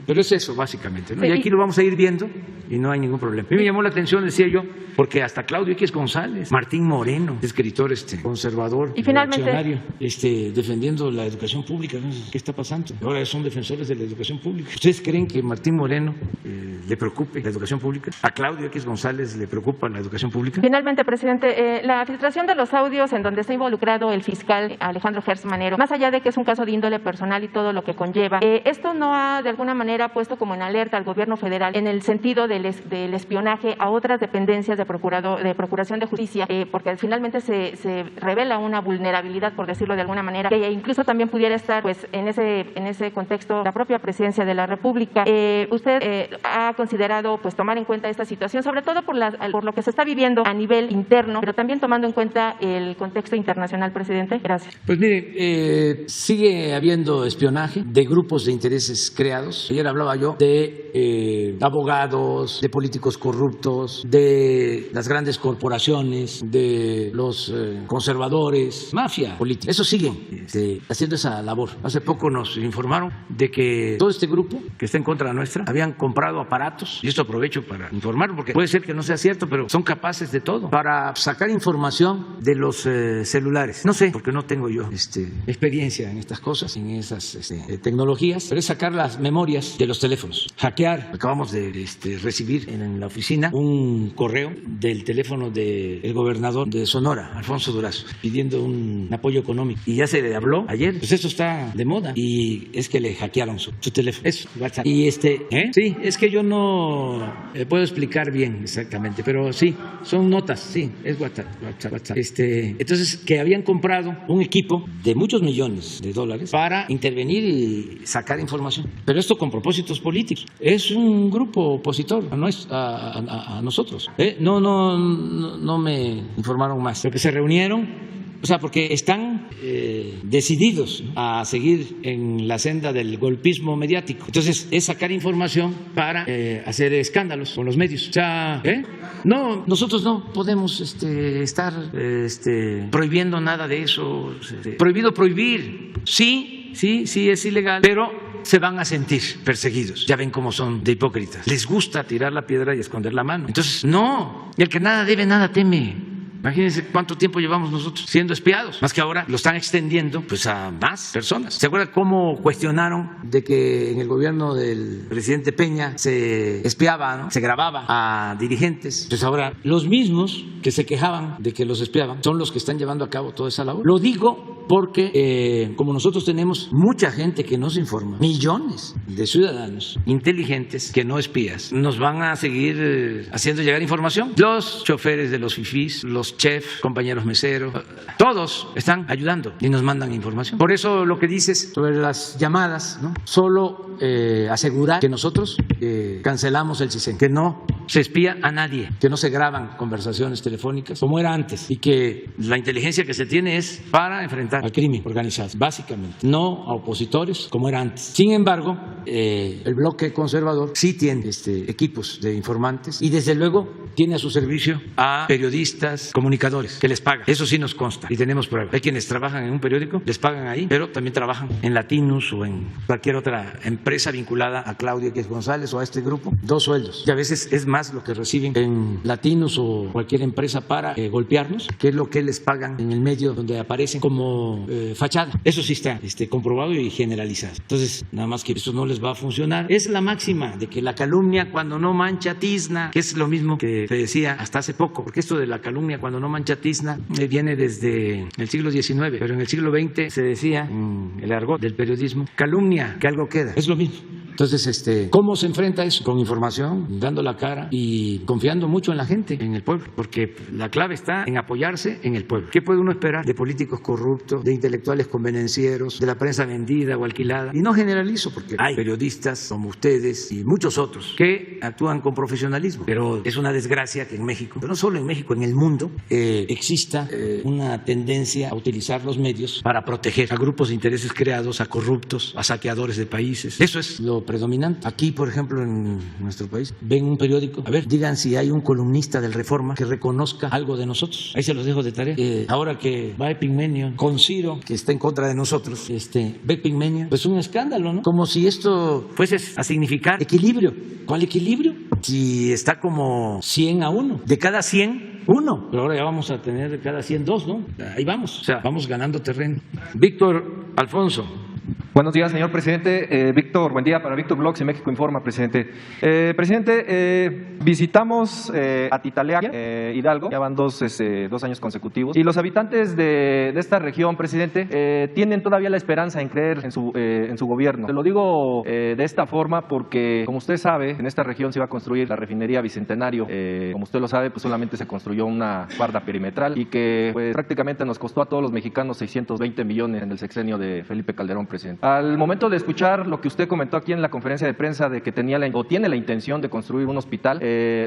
pero es eso básicamente, ¿no? Y aquí lo vamos a ir viendo y no hay ningún problema. A mí me llamó la atención, decía yo, porque hasta Claudio X González, Martín Moreno, escritor conservador, y finalmente reaccionario, defendiendo la educación pública. ¿No? ¿Qué está pasando? Ahora son defensores de la educación pública. ¿Ustedes creen que Martín Moreno le preocupe la educación pública? ¿A Claudio X González le preocupa la educación pública? Finalmente, presidente, la filtración de los audios en donde está involucrado el fiscal Alejandro Gertz Manero, más allá de que es un caso de índole personal y todo lo que conlleva, ¿esto no ha de alguna manera puesto como en alerta al gobierno federal en el sentido del espionaje a otras dependencias de Procuración de Justicia? Porque finalmente se revela una vulnerabilidad, por decirlo de alguna manera, que incluso también pudiera estar pues en ese contexto la propia presidencia de la República. ¿Usted ha considerado pues tomar en cuenta esta situación, sobre todo por lo que se está viviendo a nivel interno, pero también tomando en cuenta el contexto internacional, presidente? Gracias. Pues mire, sigue habiendo espionaje de grupos de intereses creados. Ayer hablaba yo de abogados, de políticos corruptos, de las grandes corporaciones, de los conservadores, mafia política. Eso siguen haciendo esa labor. Hace poco nos informaron de que todo este grupo que está en contra nuestra habían comprado aparatos, y esto aprovecho para informar porque puede ser que no sea cierto, pero son capaces de todo para sacar información de los celulares. No sé, porque no tengo yo experiencia en estas cosas, en esas tecnologías, pero es sacar las memorias de los teléfonos, hackear. Acabamos de recibir en la oficina un correo del teléfono del gobernador de Sonora, Alfonso Durazo, pidiendo un apoyo económico, y ya se le habló ayer. Pues eso está de moda, y es que le hackearon su teléfono. Eso, WhatsApp. Y sí, es que yo no puedo explicar bien exactamente, pero sí, son notas, sí, es WhatsApp. Entonces, que habían comprado un equipo de muchos millones de dólares para intervenir y sacar información, pero esto con propósitos políticos. Es un grupo opositor a nosotros. No me informaron más, porque se reunieron. O sea, porque están decididos a seguir en la senda del golpismo mediático. Entonces, es sacar información para hacer escándalos con los medios. O sea, no, nosotros no podemos estar prohibiendo nada de eso. Prohibido prohibir. Sí, es ilegal, pero se van a sentir perseguidos. Ya ven cómo son de hipócritas. Les gusta tirar la piedra y esconder la mano. Entonces, no, el que nada debe, nada teme. Imagínense cuánto tiempo llevamos nosotros siendo espiados, más que ahora lo están extendiendo pues a más personas. ¿Se acuerdan cómo cuestionaron de que en el gobierno del presidente Peña se espiaba, ¿no? Se grababa a dirigentes? Pues ahora los mismos que se quejaban de que los espiaban son los que están llevando a cabo toda esa labor. Lo digo porque como nosotros tenemos mucha gente que nos informa, millones de ciudadanos inteligentes que no espías, nos van a seguir haciendo llegar información. Los choferes de los fifís, los chefs, compañeros meseros, todos están ayudando y nos mandan información. Por eso lo que dices sobre las llamadas, ¿no? Solo asegurar que nosotros cancelamos el CISEN, que no se espía a nadie, que no se graban conversaciones telefónicas como era antes, y que la inteligencia que se tiene es para enfrentar al crimen organizado, básicamente, no a opositores como era antes. Sin embargo, el bloque conservador sí tiene equipos de informantes y desde luego tiene a su servicio a periodistas, comunicadores, que les pagan. Eso sí nos consta y tenemos pruebas. Hay quienes trabajan en un periódico, les pagan ahí, pero también trabajan en Latinus o en cualquier otra empresa vinculada a Claudio X González o a este grupo. 2 sueldos. Y a veces es más lo que reciben en Latinus o cualquier empresa para golpearnos, que es lo que les pagan en el medio donde aparecen como fachada. Eso sí está comprobado y generalizado. Entonces, nada más que eso no les va a funcionar. Es la máxima de que la calumnia cuando no mancha tizna, que es lo mismo que se decía hasta hace poco, porque esto de la calumnia cuando no mancha tizna viene desde el siglo XIX, pero en el siglo XX se decía, en el argot del periodismo, calumnia, que algo queda. Es lo mismo. Entonces, ¿cómo se enfrenta eso? Con información, dando la cara y confiando mucho en la gente, en el pueblo, porque la clave está en apoyarse en el pueblo. ¿Qué puede uno esperar de políticos corruptos, de intelectuales convenencieros, de la prensa vendida o alquilada? Y no generalizo, porque hay periodistas como ustedes y muchos otros que actúan con profesionalismo, pero es una desgracia que en México, pero no solo en México, en el mundo, exista una tendencia a utilizar los medios para proteger a grupos de intereses creados, a corruptos, a saqueadores de países. Eso es lo predominante. Aquí, por ejemplo, en nuestro país, ven un periódico, a ver, digan si hay un columnista del Reforma que reconozca algo de nosotros. Ahí se los dejo de tarea. Ahora que va Epigmenio con Ciro, que está en contra de nosotros, ve Epigmenio, pues un escándalo, ¿no? Como si esto fuese a significar equilibrio. ¿Cuál equilibrio? Si está como 100-1. De cada 100, 1. Pero ahora ya vamos a tener de cada 100, 2, ¿no? Ahí vamos. O sea, vamos ganando terreno. Víctor Alfonso. Buenos días, señor presidente. Víctor, buen día para Víctor Blogs y México Informa, presidente. Presidente, visitamos Atitlán, Hidalgo, ya van dos años consecutivos, y los habitantes de esta región, presidente, tienen todavía la esperanza en creer en su gobierno. Se lo digo de esta forma porque, como usted sabe, en esta región se iba a construir la refinería Bicentenario. Como usted lo sabe, pues solamente se construyó una barda perimetral y que pues, prácticamente nos costó a todos los mexicanos 620 millones en el sexenio de Felipe Calderón, presidente. Al momento de escuchar lo que usted comentó aquí en la conferencia de prensa de que tiene la intención de construir un hospital,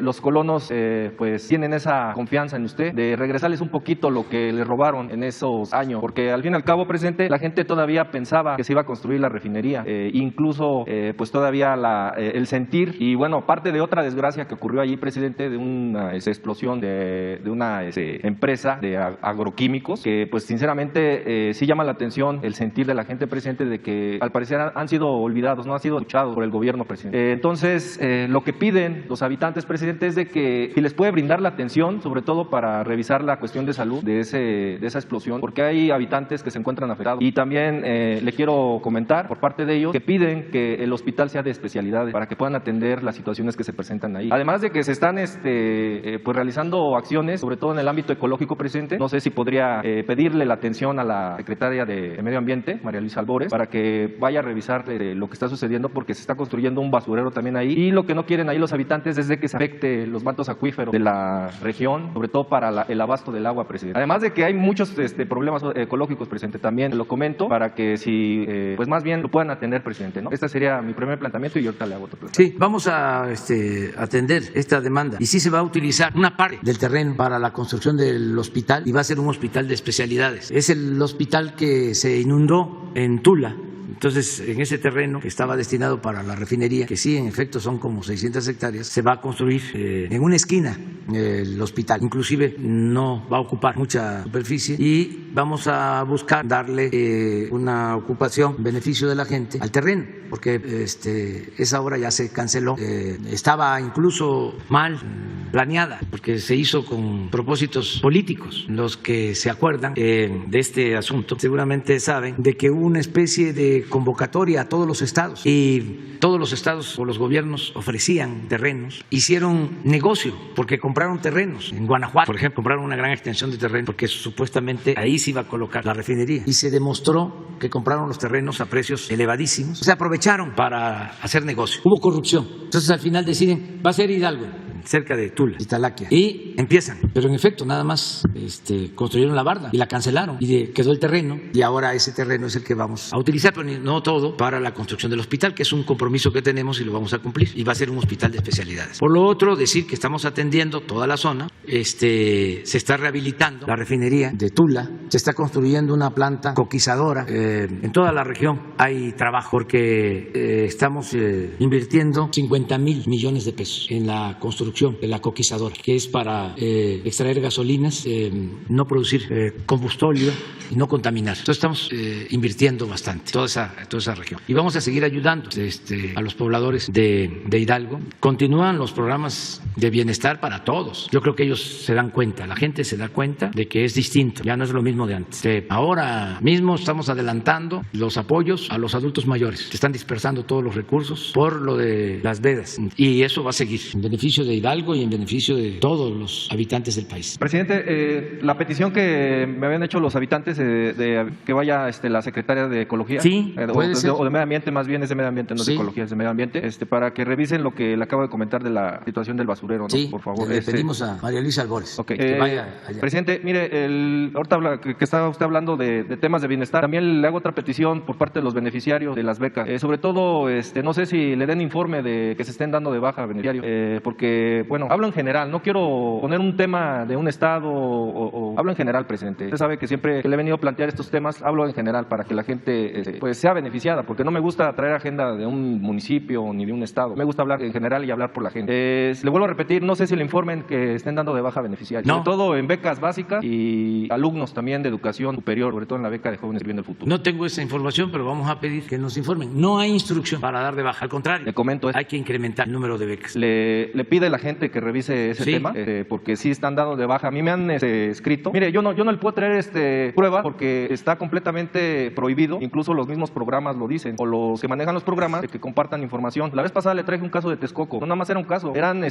los colonos pues tienen esa confianza en usted de regresarles un poquito lo que le robaron en esos años, porque al fin y al cabo, presidente, la gente todavía pensaba que se iba a construir la refinería, incluso pues todavía el sentir, y bueno, parte de otra desgracia que ocurrió allí, presidente, de una explosión de una empresa de agroquímicos, que pues sinceramente sí llama la atención el sentir de la gente, presidente, de que al parecer han sido olvidados, no han sido escuchados por el gobierno, presidente. Entonces, lo que piden los habitantes, presidente, es de que si les puede brindar la atención, sobre todo para revisar la cuestión de salud de esa explosión, porque hay habitantes que se encuentran afectados. Y también le quiero comentar por parte de ellos que piden que el hospital sea de especialidades para que puedan atender las situaciones que se presentan ahí. Además de que se están pues realizando acciones, sobre todo en el ámbito ecológico, presidente. No sé si podría pedirle la atención a la secretaria de Medio Ambiente, María Luisa Albores, para que vaya a revisar lo que está sucediendo, porque se está construyendo un basurero también ahí, y lo que no quieren ahí los habitantes es de que se afecte los mantos acuíferos de la región, sobre todo para el abasto del agua, presidente. Además de que hay muchos problemas ecológicos, presidente, también lo comento para que si pues más bien lo puedan atender, presidente, ¿no? Este sería mi primer planteamiento y ahorita le hago otro planteamiento. Sí, vamos a atender esta demanda y sí se va a utilizar una parte del terreno para la construcción del hospital y va a ser un hospital de especialidades. Es el hospital que se inundó en Tula. Entonces, en ese terreno que estaba destinado para la refinería, que sí, en efecto, son como 600 hectáreas, se va a construir en una esquina el hospital. Inclusive no va a ocupar mucha superficie y vamos a buscar darle una ocupación, beneficio de la gente al terreno, porque esa obra ya se canceló. Estaba incluso mal planeada, porque se hizo con propósitos políticos. Los que se acuerdan de este asunto seguramente saben de que hubo una especie de convocatoria a todos los estados y todos los estados o los gobiernos ofrecían terrenos, hicieron negocio porque compraron terrenos. En Guanajuato, por ejemplo, compraron una gran extensión de terreno porque supuestamente ahí se iba a colocar la refinería y se demostró que compraron los terrenos a precios elevadísimos. Se aprovecharon para hacer negocio. Hubo corrupción. Entonces al final deciden, va a ser Hidalgo, cerca de Tula, Iztalaquia, y empiezan, pero en efecto nada más construyeron la barda y la cancelaron y quedó el terreno y ahora ese terreno es el que vamos a utilizar, pero no todo, para la construcción del hospital, que es un compromiso que tenemos y lo vamos a cumplir, y va a ser un hospital de especialidades. Por lo otro, decir que estamos atendiendo toda la zona, se está rehabilitando la refinería de Tula, se está construyendo una planta coquizadora, en toda la región hay trabajo porque estamos invirtiendo 50,000 millones de pesos en la construcción de la coquizadora, que es para extraer gasolinas, no producir combustóleo y no contaminar. Entonces estamos invirtiendo bastante toda esa región y vamos a seguir ayudando a los pobladores de Hidalgo. Continúan los programas de bienestar para todos. Yo creo que ellos ellos se dan cuenta, la gente se da cuenta de que es distinto, ya no es lo mismo de antes. Ahora mismo estamos adelantando los apoyos a los adultos mayores, se están dispersando todos los recursos por lo de las vedas y eso va a seguir en beneficio de Hidalgo y en beneficio de todos los habitantes del país. Presidente, la petición que me habían hecho los habitantes de que vaya la secretaria de Ecología, sí, o de Medio Ambiente, más bien es de Medio Ambiente, no es de Ecología, es de Medio Ambiente, para que revisen lo que le acabo de comentar de la situación del basurero, ¿no? Sí, por favor. Le pedimos a María Luisa Albores que vaya allá. Presidente, mire, ahorita que estaba usted hablando de temas de bienestar, también le hago otra petición por parte de los beneficiarios de las becas, sobre todo, no sé si le den informe de que se estén dando de baja beneficiarios, porque, bueno, hablo en general, no quiero poner un tema de un estado o hablo en general, presidente. Usted sabe que siempre que le he venido a plantear estos temas, hablo en general para que la gente pues sea beneficiada, porque no me gusta traer agenda de un municipio ni de un estado, me gusta hablar en general y hablar por la gente. Le vuelvo a repetir, no sé si le informen que estén dando de baja beneficiarios, sobre todo en becas básicas y alumnos también de educación superior, sobre todo en la beca de Jóvenes Viviendo el Futuro. No tengo esa información, pero vamos a pedir que nos informen. No hay instrucción para dar de baja, al contrario. Le comento hay que incrementar el número de becas. Le pide a la gente que revise ese tema, porque sí están dando de baja. A mí me han escrito. Mire, yo no le puedo traer prueba porque está completamente prohibido. Incluso los mismos programas lo dicen, o los que manejan los programas, de que compartan información. La vez pasada le traje un caso de Texcoco. No nada más era un caso, eran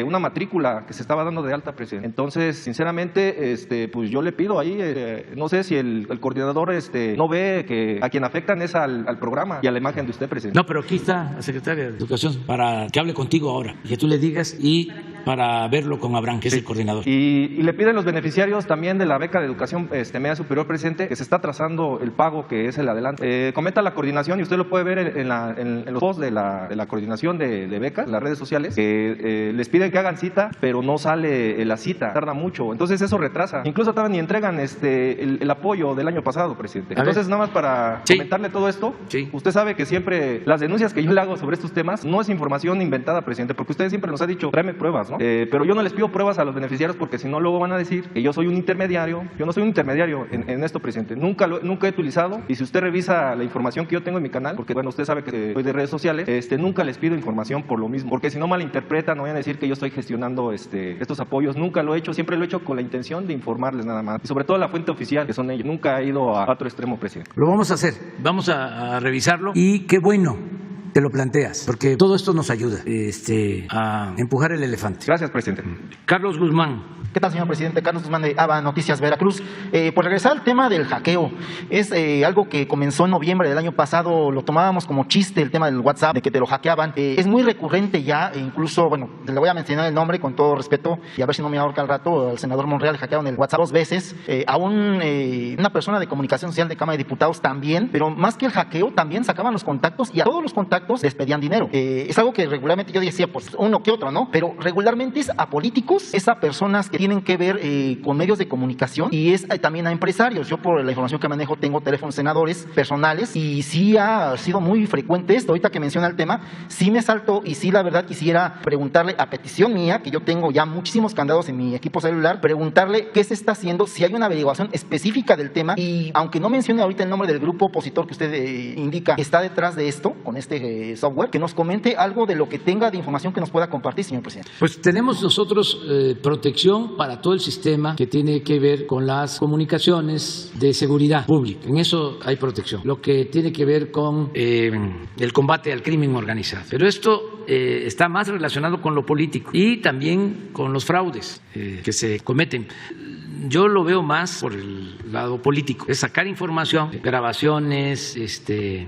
una matrícula que se estaba dando de alta, presidente. Entonces, sinceramente, pues yo le pido ahí, no sé si el coordinador no ve que a quien afectan es al programa y a la imagen de usted, presidente. No, pero aquí está la secretaria de Educación para que hable contigo ahora, y que tú le digas y para verlo con Abraham, que es el coordinador. Y le piden los beneficiarios también de la beca de educación media superior, presidente, que se está trazando el pago, que es el adelante. Comenta la coordinación y usted lo puede ver en los posts de la coordinación de becas, en las redes sociales, que les piden que hagan cita, pero no sale la cita, tarda mucho, entonces eso retrasa. Incluso todavía ni entregan el apoyo del año pasado, presidente. Entonces, nada más para comentarle todo esto, usted sabe que siempre las denuncias que yo le hago sobre estos temas no es información inventada, presidente, porque usted siempre nos ha dicho, tráeme pruebas, ¿no? Pero yo no les pido pruebas a los beneficiarios porque si no luego van a decir que yo soy un intermediario. Yo no soy un intermediario en esto, presidente. Nunca he utilizado, y si usted revisa la información que yo tengo en mi canal, porque bueno, usted sabe que soy de redes sociales, nunca les pido información por lo mismo, porque si no malinterpretan, no vayan a decir que yo estoy gestionando estos apoyos. Nunca lo he hecho, siempre lo he hecho con la intención de informarles nada más, y sobre todo la fuente oficial, que son ellos. Nunca he ido a otro extremo, presidente. Lo vamos a hacer, vamos a revisarlo, y qué bueno te lo planteas, porque todo esto nos ayuda a empujar el elefante. Gracias, presidente. Carlos Guzmán. ¿Qué tal, señor presidente? Carlos Guzmán de ABA Noticias Veracruz. Por regresar al tema del hackeo, es algo que comenzó en noviembre del año pasado, lo tomábamos como chiste, el tema del WhatsApp, de que te lo hackeaban. Es muy recurrente ya, e incluso, bueno, le voy a mencionar el nombre con todo respeto, y a ver si no me ahorca al rato. Al senador Monreal le hackearon el WhatsApp 2 veces, a una persona de comunicación social de Cámara de Diputados también, pero más que el hackeo, también sacaban los contactos, y a todos los contactos les pedían dinero. Es algo que regularmente yo decía, pues uno que otro, ¿no? Pero regularmente es a políticos, es a personas que tienen que ver con medios de comunicación, y es también a empresarios. Yo, por la información que manejo, tengo teléfonos senadores personales, y sí ha sido muy frecuente esto. Ahorita que menciona el tema, sí me saltó, y sí, la verdad, quisiera preguntarle, a petición mía, que yo tengo ya muchísimos candados en mi equipo celular, preguntarle qué se está haciendo, si hay una averiguación específica del tema, y aunque no mencione ahorita el nombre del grupo opositor que usted indica que está detrás de esto, con este software, que nos comente algo de lo que tenga de información que nos pueda compartir, señor presidente. Pues tenemos nosotros protección para todo el sistema que tiene que ver con las comunicaciones de seguridad pública. En eso hay protección. Lo que tiene que ver con el combate al crimen organizado. Pero esto está más relacionado con lo político y también con los fraudes que se cometen. Yo lo veo más por el lado político, es sacar información, grabaciones,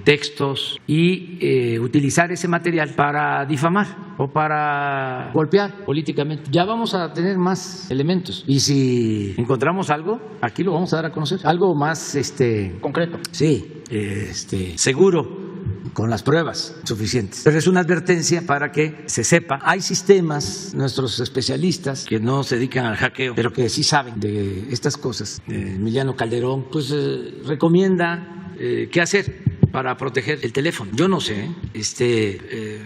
textos, y utilizar ese material para difamar o para golpear políticamente. Ya vamos a tener más elementos, y si encontramos algo, aquí lo vamos a dar a conocer, algo más concreto. Sí, seguro, con las pruebas suficientes. Pero es una advertencia para que se sepa. Hay sistemas, nuestros especialistas que no se dedican al hackeo, pero que sí saben de estas cosas. Emiliano Calderón, pues recomienda qué hacer para proteger el teléfono. Yo no sé,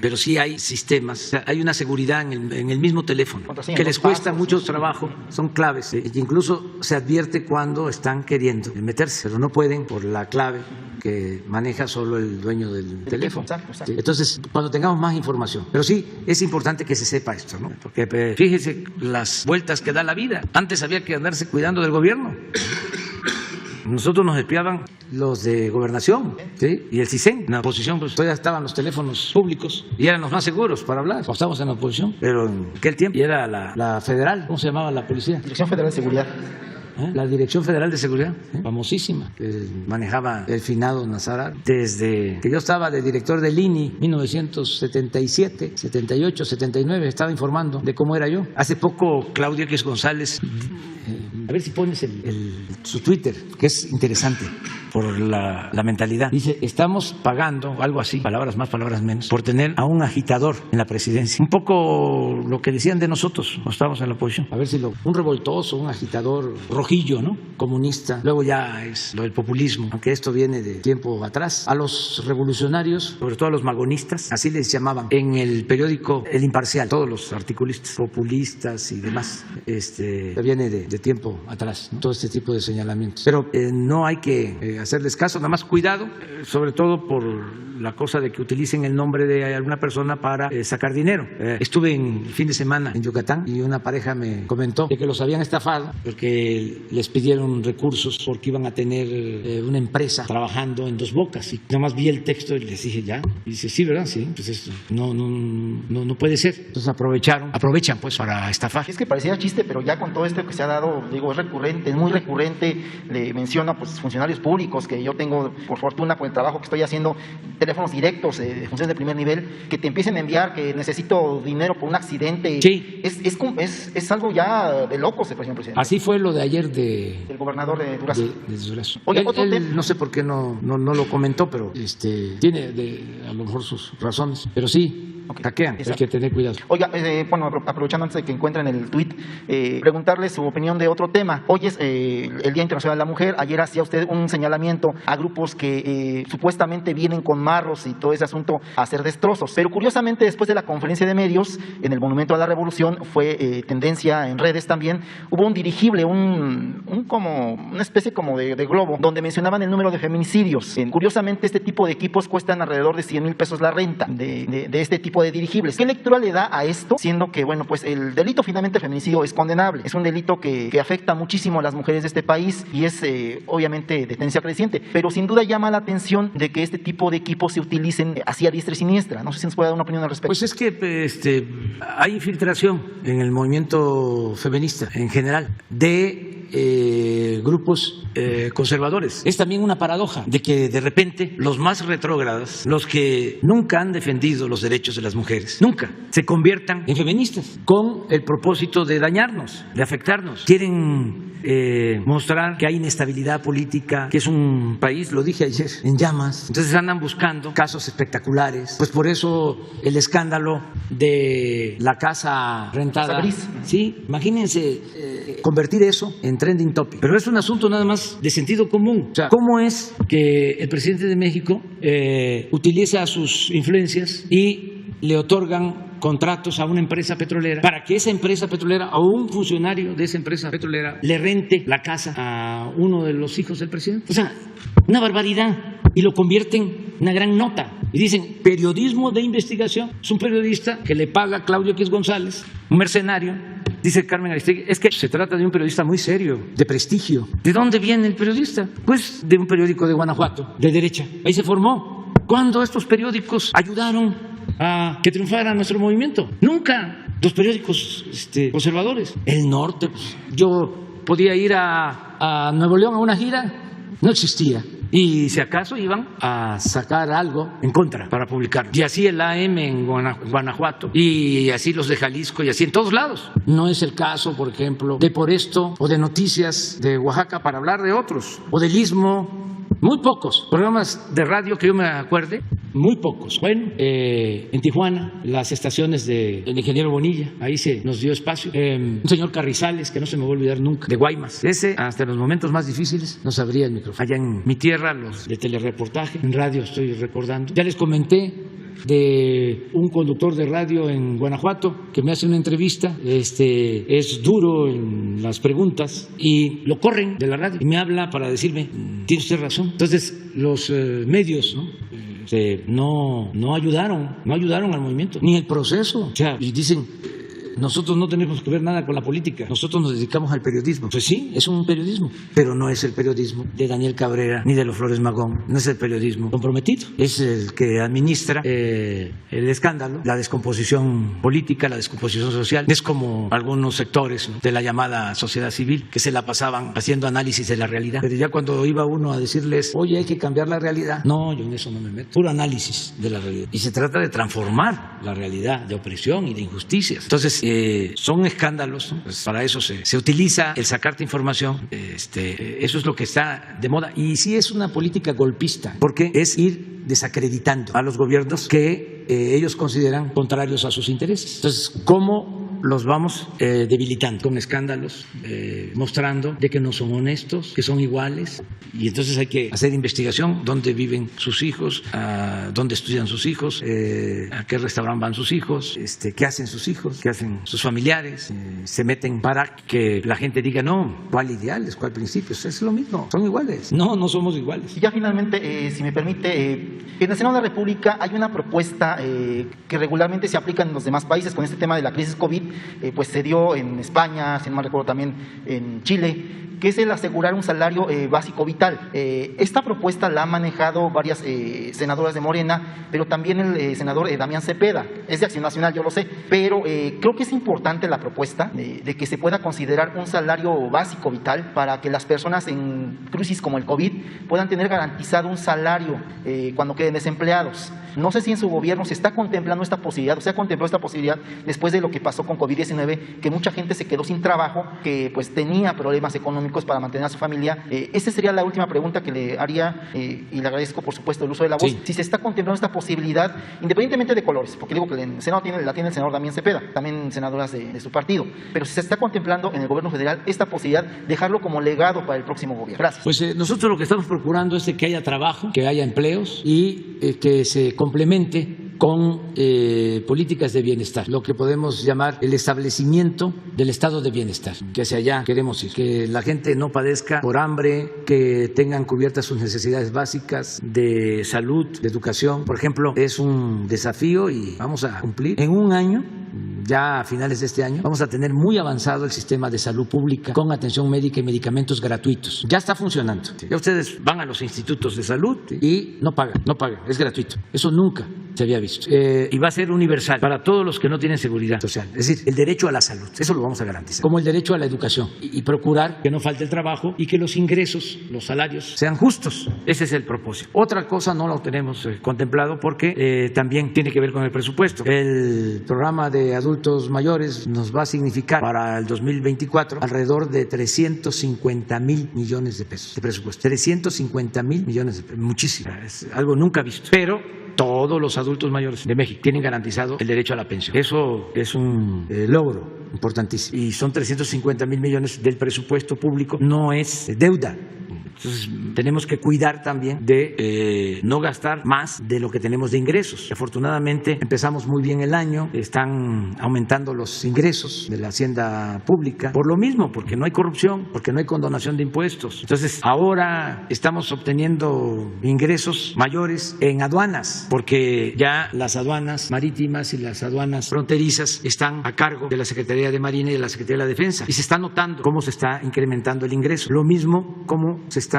pero sí hay sistemas, o sea, hay una seguridad en el mismo teléfono que les cuesta mucho trabajo, son claves. Incluso se advierte cuando están queriendo meterse, pero no pueden por la clave que maneja solo el dueño del teléfono. Exacto. Entonces, cuando tengamos más información. Pero sí, es importante que se sepa esto, ¿no? Porque fíjese las vueltas que da la vida. Antes había que andarse cuidando del gobierno. Nosotros nos espiaban los de Gobernación, ¿sí? Y el CISEN. En la oposición, pues todavía estaban los teléfonos públicos y eran los más seguros para hablar. O estábamos en la oposición, pero en aquel tiempo y era la federal. ¿Cómo se llamaba la policía? Dirección Federal de Seguridad. La Dirección Federal de Seguridad, famosísima, que manejaba el finado Nazarar. Desde que yo estaba de director del INI, 1977, 78, 79, estaba informando de cómo era yo. Hace poco, Claudio X González, a ver si pones su Twitter, que es interesante por la mentalidad. Dice, estamos pagando, algo así, palabras más, palabras menos, por tener a un agitador en la presidencia. Un poco lo que decían de nosotros cuando estábamos en la oposición. A ver si un revoltoso, un agitador rojillo, ¿no? Comunista. Luego ya es lo del populismo, aunque esto viene de tiempo atrás. A los revolucionarios, sobre todo a los magonistas, así les llamaban en el periódico El Imparcial, todos los articulistas, populistas y demás. Viene de tiempo atrás, ¿no? Todo este tipo de señalamientos. Pero no hay que hacerles caso, nada más cuidado, sobre todo por la cosa de que utilicen el nombre de alguna persona para sacar dinero. Estuve el fin de semana en Yucatán y una pareja me comentó de que los habían estafado porque les pidieron recursos porque iban a tener una empresa trabajando en Dos Bocas y nada más vi el texto y les dije ya, y dice sí, ¿verdad? Sí, pues esto no puede ser. Entonces aprovechan pues para estafar. Es que parecía chiste, pero ya con todo esto que se ha dado, digo, es recurrente, es muy recurrente. Le menciona pues funcionarios públicos que yo tengo, por fortuna, por el trabajo que estoy haciendo, teléfonos directos de funciones de primer nivel, que te empiecen a enviar que necesito dinero por un accidente. Sí. Es algo ya de locos, señor presidente. Así fue lo de ayer del gobernador de Durazno. De Durazno. Oye, él no sé por qué no lo comentó, pero tiene a lo mejor sus razones, pero sí. Hackean, hay que tener cuidado. Oiga, bueno, aprovechando antes de que encuentren el tuit, preguntarle su opinión de otro tema. Hoy es el Día Internacional de la Mujer. Ayer hacía usted un señalamiento a grupos que supuestamente vienen con marros y todo ese asunto a hacer destrozos. Pero curiosamente, después de la conferencia de medios, en el Monumento a la Revolución, fue tendencia en redes también, hubo un dirigible, como una especie como de globo, donde mencionaban el número de feminicidios. Curiosamente, este tipo de equipos cuestan alrededor de 100,000 pesos la renta de este tipo de dirigibles. ¿Qué lectura le da a esto? Siendo que, bueno, pues el delito finalmente de feminicidio es condenable. Es un delito que afecta muchísimo a las mujeres de este país y es obviamente de tendencia creciente. Pero sin duda llama la atención de que este tipo de equipos se utilicen así a diestra y siniestra. No sé si nos puede dar una opinión al respecto. Pues es que hay infiltración en el movimiento feminista en general de grupos conservadores. Es también una paradoja de que de repente los más retrógrados, los que nunca han defendido los derechos de las mujeres, nunca se conviertan en feministas con el propósito de dañarnos, de afectarnos. Quieren mostrar que hay inestabilidad política, que es un país, lo dije ayer, en llamas. Entonces andan buscando casos espectaculares. Pues por eso el escándalo de la casa rentada. Gris. Sí, imagínense convertir eso en trending topic. Pero es un asunto nada más de sentido común. O sea, ¿cómo es que el presidente de México utiliza sus influencias y le otorgan contratos a una empresa petrolera para que esa empresa petrolera o un funcionario de esa empresa petrolera le rente la casa a uno de los hijos del presidente? O sea, una barbaridad. Y lo convierten en una gran nota. Y dicen, periodismo de investigación. Es un periodista que le paga a Claudio X González, un mercenario. Dice Carmen Aristegui, es que se trata de un periodista muy serio, de prestigio. ¿De dónde viene el periodista? Pues de un periódico de Guanajuato, de derecha. Ahí se formó. ¿Cuándo estos periódicos ayudaron a que triunfara nuestro movimiento? Nunca. Los periódicos conservadores. El Norte, pues, yo podía ir a Nuevo León a una gira, no existía. Y si acaso iban a sacar algo en contra para publicar. Y así el AM en Guanajuato, y así los de Jalisco, y así en todos lados. No es el caso, por ejemplo, de Por Esto o de Noticias de Oaxaca, para hablar de otros, o del Istmo. Muy pocos programas de radio que yo me acuerde muy pocos. Bueno, en Tijuana, las estaciones del ingeniero Bonilla, ahí se nos dio espacio. Un señor Carrizales, que no se me va a olvidar nunca, de Guaymas. Ese, hasta en los momentos más difíciles, nos abría el micrófono. Allá en mi tierra, los de telereportaje, en radio estoy recordando. Ya les comenté de un conductor de radio en Guanajuato que me hace una entrevista, es duro en las preguntas y lo corren de la radio y me habla para decirme, tiene usted razón. Entonces los medios no ayudaron al movimiento, ni el proceso. O sea, y dicen, nosotros no tenemos que ver nada con la política, nosotros nos dedicamos al periodismo. Pues sí, es un periodismo, pero no es el periodismo de Daniel Cabrera ni de los Flores Magón, no es el periodismo comprometido, es el que administra el escándalo, la descomposición política, la descomposición social. Es como algunos sectores, ¿no?, de la llamada sociedad civil que se la pasaban haciendo análisis de la realidad, pero ya cuando iba uno a decirles, oye, hay que cambiar la realidad, no, yo en eso no me meto, puro análisis de la realidad. Y se trata de transformar la realidad de opresión y de injusticias. Entonces, son escándalos, ¿no? Pues para eso se utiliza el sacarte información, eso es lo que está de moda. Y sí es una política golpista, porque es ir desacreditando a los gobiernos que ellos consideran contrarios a sus intereses. Entonces, ¿cómo los vamos debilitando? Con escándalos, mostrando de que no son honestos, que son iguales, y entonces hay que hacer investigación, dónde viven sus hijos, dónde estudian sus hijos, a qué restaurante van sus hijos, qué hacen sus hijos, qué hacen sus familiares, se meten para que la gente diga, no, ¿cuál ideales, cuál principios? Es lo mismo, son iguales. No, no somos iguales. Y ya finalmente, si me permite, en el Senado de la República hay una propuesta que regularmente se aplica en los demás países con este tema de la crisis COVID, pues se dio en España, si no me recuerdo también en Chile, que es el asegurar un salario básico vital. Esta propuesta la han manejado varias senadoras de Morena, pero también el senador Damián Cepeda, es de Acción Nacional, yo lo sé, pero creo que es importante la propuesta de que se pueda considerar un salario básico vital para que las personas en crisis como el COVID puedan tener garantizado un salario cuando queden desempleados. No sé si en su gobierno se está contemplando esta posibilidad, o se ha contemplado esta posibilidad después de lo que pasó con COVID-19, que mucha gente se quedó sin trabajo, que pues tenía problemas económicos para mantener a su familia. Esa sería la última pregunta que le haría y le agradezco por supuesto el uso de la voz. Sí. Si se está contemplando esta posibilidad, independientemente de colores, porque digo que en el Senado la tiene el senador Damián Cepeda, también senadoras de su partido, pero si se está contemplando en el gobierno federal esta posibilidad, dejarlo como legado para el próximo gobierno. Gracias. Pues nosotros lo que estamos procurando es que haya trabajo, que haya empleos y que se complemente con políticas de bienestar, lo que podemos llamar el establecimiento del estado de bienestar, que hacia allá queremos ir, que la gente no padezca por hambre, que tengan cubiertas sus necesidades básicas de salud, de educación. Por ejemplo, es un desafío y vamos a cumplir en un año. Ya a finales de este año vamos a tener muy avanzado el sistema de salud pública con atención médica y medicamentos gratuitos. Ya está funcionando. Ya ustedes van a los institutos de salud y no pagan, es gratuito. Eso nunca se había visto. Y va a ser universal para todos los que no tienen seguridad social. Es decir, el derecho a la salud, eso lo vamos a garantizar. Como el derecho a la educación y procurar que no falte el trabajo y que los ingresos, los salarios sean justos. Ese es el propósito. Otra cosa no lo tenemos contemplado porque también tiene que ver con el presupuesto. El programa de adultos mayores nos va a significar para el 2024 alrededor de 350,000 millones de pesos de presupuesto. 350,000 millones de pesos, muchísimo, es algo nunca visto. Pero todos los adultos mayores de México tienen garantizado el derecho a la pensión. Eso es un logro importantísimo. Y son 350,000 millones del presupuesto público, no es deuda. Entonces tenemos que cuidar también de no gastar más de lo que tenemos de ingresos. Afortunadamente empezamos muy bien el año, están aumentando los ingresos de la hacienda pública por lo mismo, porque no hay corrupción, porque no hay condonación de impuestos. Entonces ahora estamos obteniendo ingresos mayores en aduanas, porque ya las aduanas marítimas y las aduanas fronterizas están a cargo de la Secretaría de Marina y de la Secretaría de la Defensa, y se está notando cómo se está incrementando el ingreso. Lo mismo como se está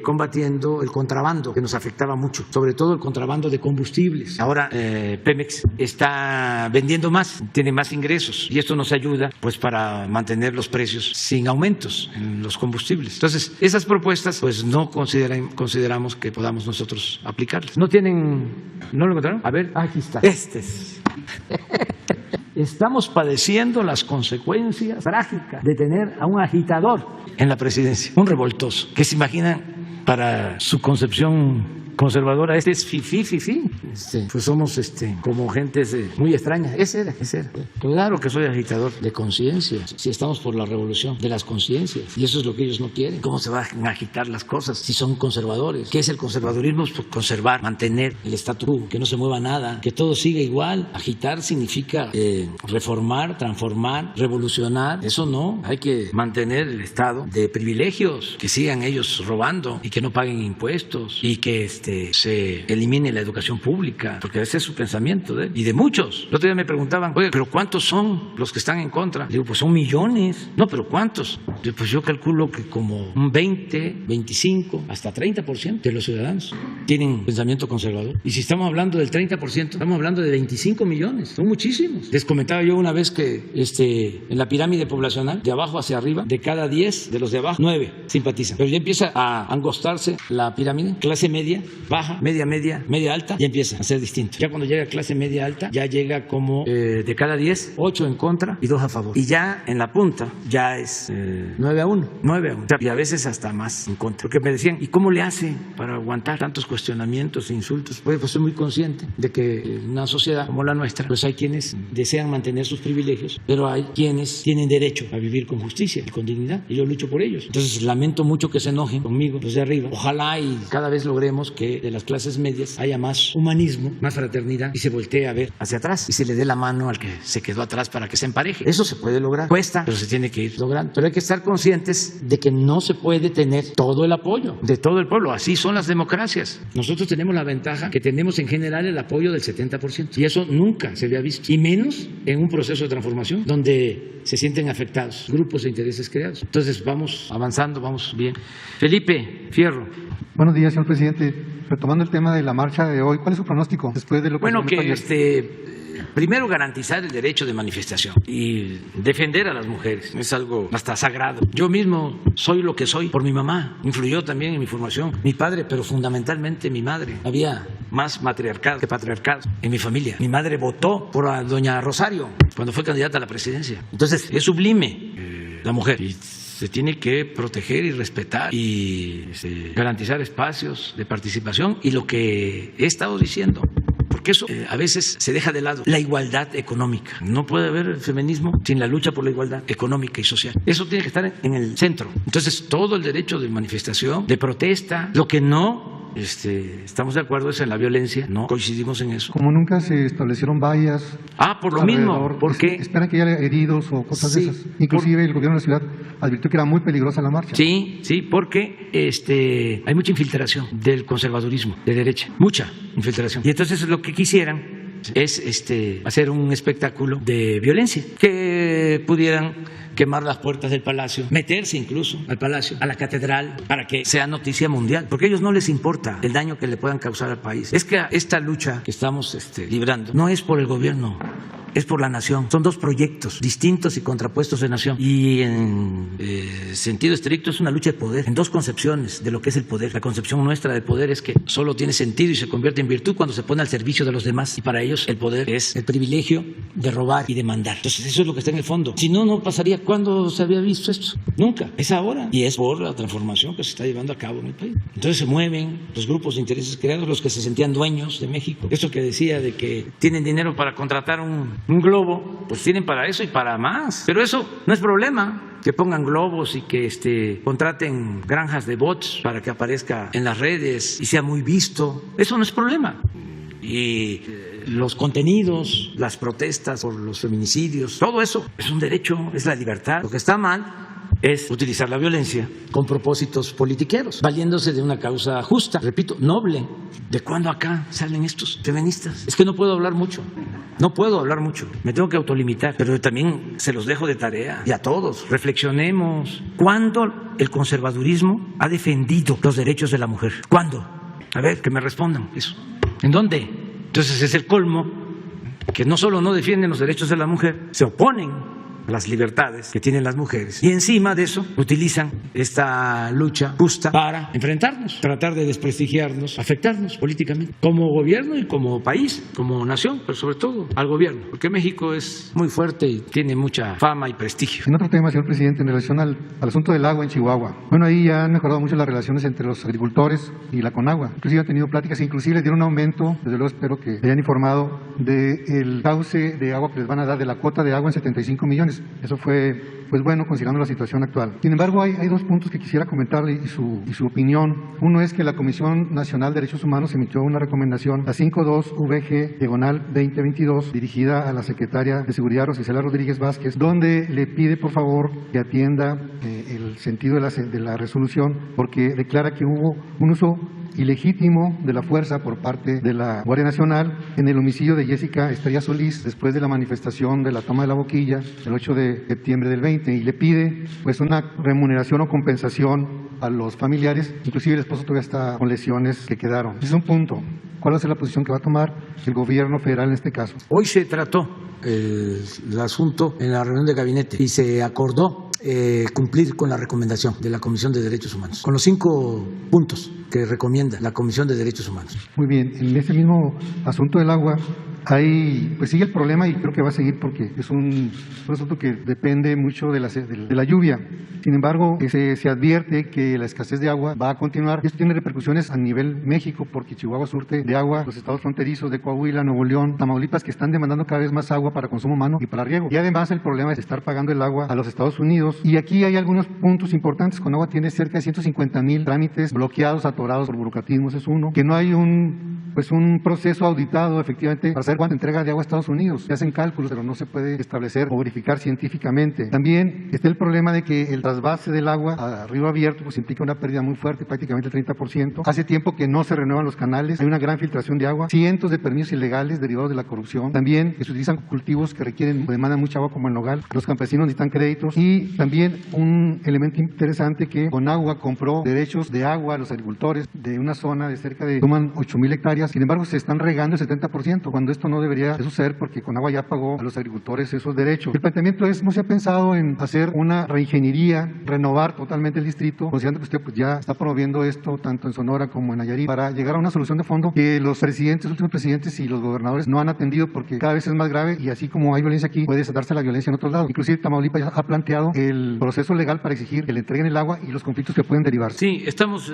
combatiendo el contrabando, que nos afectaba mucho, sobre todo el contrabando de combustibles. Ahora Pemex está vendiendo más, tiene más ingresos, y esto nos ayuda pues para mantener los precios sin aumentos en los combustibles. Entonces, esas propuestas pues no consideramos que podamos nosotros aplicarlas. ¿No lo encontraron? A ver, aquí está. Estamos padeciendo las consecuencias trágicas de tener a un agitador en la presidencia, un revoltoso, que se imaginan para su concepción conservadora, este es fifí. Pues somos como gentes muy extrañas. Ese era. Claro que soy agitador de conciencia. Si estamos por la revolución de las conciencias, y eso es lo que ellos no quieren. ¿Cómo se van a agitar las cosas si son conservadores? ¿Qué es el conservadurismo? Pues conservar, mantener el statu quo, que no se mueva nada, que todo siga igual. Agitar significa reformar, transformar, revolucionar. Eso no, hay que mantener el estado de privilegios, que sigan ellos robando y que no paguen impuestos y que se elimine la educación pública, porque ese es su pensamiento de él y de muchos. El otro día me preguntaban, oye, ¿pero cuántos son los que están en contra? Digo, pues son millones. No, ¿pero cuántos? Pues yo calculo que como un 20, 25, hasta 30% de los ciudadanos tienen pensamiento conservador. Y si estamos hablando del 30%, estamos hablando de 25 millones. Son muchísimos. Les comentaba yo una vez que en la pirámide poblacional, de abajo hacia arriba, de cada 10 de los de abajo, 9 simpatizan. Pero ya empieza a angostarse la pirámide, clase media, baja, media alta, ya empieza a ser distinto. Ya cuando llega a clase media alta, ya llega como de cada 10, 8 en contra y 2 a favor. Y ya en la punta, ya es 9-1. Y a veces hasta más en contra. Porque me decían, ¿y cómo le hace para aguantar tantos cuestionamientos e insultos? Pues soy muy consciente de que en una sociedad como la nuestra, pues hay quienes desean mantener sus privilegios, pero hay quienes tienen derecho a vivir con justicia y con dignidad, y yo lucho por ellos. Entonces lamento mucho que se enojen conmigo los de arriba. Ojalá y cada vez logremos que de las clases medias haya más humanismo, más fraternidad, y se voltee a ver hacia atrás y se le dé la mano al que se quedó atrás para que se empareje. Eso se puede lograr, cuesta, pero se tiene que ir logrando. Pero hay que estar conscientes de que no se puede tener todo el apoyo de todo el pueblo. Así son las democracias. Nosotros tenemos la ventaja que tenemos en general el apoyo del 70%, y eso nunca se había visto, y menos en un proceso de transformación donde se sienten afectados grupos de intereses creados. Entonces vamos avanzando, vamos bien. Felipe Fierro. Buenos días, señor presidente. Retomando el tema de la marcha de hoy, ¿cuál es su pronóstico después de lo que Bueno, que primero garantizar el derecho de manifestación y defender a las mujeres. Es algo hasta sagrado. Yo mismo soy lo que soy por mi mamá. Influyó también en mi formación. Mi padre, pero fundamentalmente mi madre. Había más matriarcado que patriarcado en mi familia. Mi madre votó por a doña Rosario cuando fue candidata a la presidencia. Entonces, es sublime la mujer. Y se tiene que proteger y respetar y garantizar espacios de participación, y lo que he estado diciendo, porque eso a veces se deja de lado, la igualdad económica. No puede haber feminismo sin la lucha por la igualdad económica y social. Eso tiene que estar en el centro. Entonces, todo el derecho de manifestación, de protesta, lo que no estamos de acuerdo es en la violencia, no coincidimos en eso. Como nunca se establecieron vallas. Por lo mismo, porque esperan que haya heridos o cosas de esas. Inclusive el gobierno de la ciudad advirtió que era muy peligrosa la marcha. Sí, porque hay mucha infiltración del conservadurismo de derecha, mucha infiltración. Y entonces lo que quisieran es hacer un espectáculo de violencia, que pudieran quemar las puertas del palacio, meterse incluso al palacio, a la catedral, para que sea noticia mundial, porque a ellos no les importa el daño que le puedan causar al país. Es que esta lucha que estamos librando no es por el gobierno, es por la nación. Son dos proyectos distintos y contrapuestos de nación, y en sentido estricto es una lucha de poder, en dos concepciones de lo que es el poder. La concepción nuestra del poder es que solo tiene sentido y se convierte en virtud cuando se pone al servicio de los demás, y para ellos el poder es el privilegio de robar y de mandar. Entonces eso es lo que está en el fondo. Si no, no pasaría. ¿Cuándo se había visto esto? Nunca. Es ahora, y es por la transformación que se está llevando a cabo en el país. Entonces se mueven los grupos de intereses creados, los que se sentían dueños de México. Esto que decía de que tienen dinero para contratar un globo, pues tienen para eso y para más. Pero eso no es problema, que pongan globos y que contraten granjas de bots para que aparezca en las redes y sea muy visto. Eso no es problema. Y los contenidos, las protestas por los feminicidios, todo eso es un derecho, es la libertad. Lo que está mal es utilizar la violencia con propósitos politiqueros, valiéndose de una causa justa, repito, noble. ¿De cuándo acá salen estos feministas? Es que no puedo hablar mucho, me tengo que autolimitar, pero también se los dejo de tarea, y a todos, reflexionemos. ¿Cuándo el conservadurismo ha defendido los derechos de la mujer? ¿Cuándo? A ver, que me respondan eso. ¿En dónde? Entonces es el colmo que no solo no defienden los derechos de la mujer, se oponen a las libertades que tienen las mujeres. Y encima de eso utilizan esta lucha justa para enfrentarnos, tratar de desprestigiarnos, afectarnos políticamente, como gobierno y como país, como nación, pero sobre todo al gobierno, porque México es muy fuerte y tiene mucha fama y prestigio. En otro tema, señor presidente, en relación al asunto del agua en Chihuahua. Bueno, ahí ya han mejorado mucho las relaciones entre los agricultores y la Conagua. Inclusive han tenido pláticas, inclusive les dieron un aumento, desde luego espero que hayan informado del cauce de agua que les van a dar, de la cuota de agua en 75 millones. Eso fue pues bueno, considerando la situación actual. Sin embargo, hay dos puntos que quisiera comentarle y su opinión. Uno es que la Comisión Nacional de Derechos Humanos emitió una recomendación, la 52VG/2022, dirigida a la secretaria de Seguridad, Rosicela Rodríguez Vázquez, donde le pide, por favor, que atienda el sentido de la resolución, porque declara que hubo un uso ilegítimo de la fuerza por parte de la Guardia Nacional en el homicidio de Jessica Estrella Solís después de la manifestación de la toma de la boquilla el 8 de septiembre del 20, y le pide pues una remuneración o compensación a los familiares, inclusive el esposo todavía está con lesiones que quedaron. Ese es un punto. ¿Cuál va a ser la posición que va a tomar el gobierno federal en este caso? Hoy se trató el asunto en la reunión de gabinete y se acordó cumplir con la recomendación de la Comisión de Derechos Humanos, con los 5 puntos que recomienda la Comisión de Derechos Humanos. Muy bien, en ese mismo asunto del agua pues sigue el problema, y creo que va a seguir porque es un asunto que depende mucho de la lluvia. Sin embargo, se advierte que la escasez de agua va a continuar, y esto tiene repercusiones a nivel México, porque Chihuahua surte de agua los estados fronterizos de Coahuila, Nuevo León, Tamaulipas, que están demandando cada vez más agua para consumo humano y para riego. Y además el problema es estar pagando el agua a los Estados Unidos, y aquí hay algunos puntos importantes. Conagua tiene cerca de 150,000 trámites bloqueados, atorados por burocratismos, es uno, que no hay un proceso auditado efectivamente para saber cuánta entrega de agua a Estados Unidos. Se hacen cálculos, pero no se puede establecer o verificar científicamente. También está el problema de que el trasvase del agua a río abierto pues implica una pérdida muy fuerte, prácticamente el 30%. Hace tiempo que no se renuevan los canales, hay una gran filtración de agua, cientos de permisos ilegales derivados de la corrupción. También se utilizan cultivos que requieren o demandan mucha agua, como el nogal. Los campesinos necesitan créditos, y también un elemento interesante, que Conagua compró derechos de agua a los agricultores de una zona de cerca de 8,000 hectáreas. Sin embargo, se están regando el 70%, cuando esto no debería de suceder, porque Conagua ya pagó a los agricultores esos derechos. El planteamiento es: no se ha pensado en hacer una reingeniería, renovar totalmente el distrito, considerando que usted pues ya está promoviendo esto tanto en Sonora como en Nayarit, para llegar a una solución de fondo que los últimos presidentes y los gobernadores no han atendido, porque cada vez es más grave, y así como hay violencia aquí, puede desatarse la violencia en otros lados. Inclusive Tamaulipas ya ha planteado el proceso legal para exigir que le entreguen el agua y los conflictos que pueden derivarse. Sí, estamos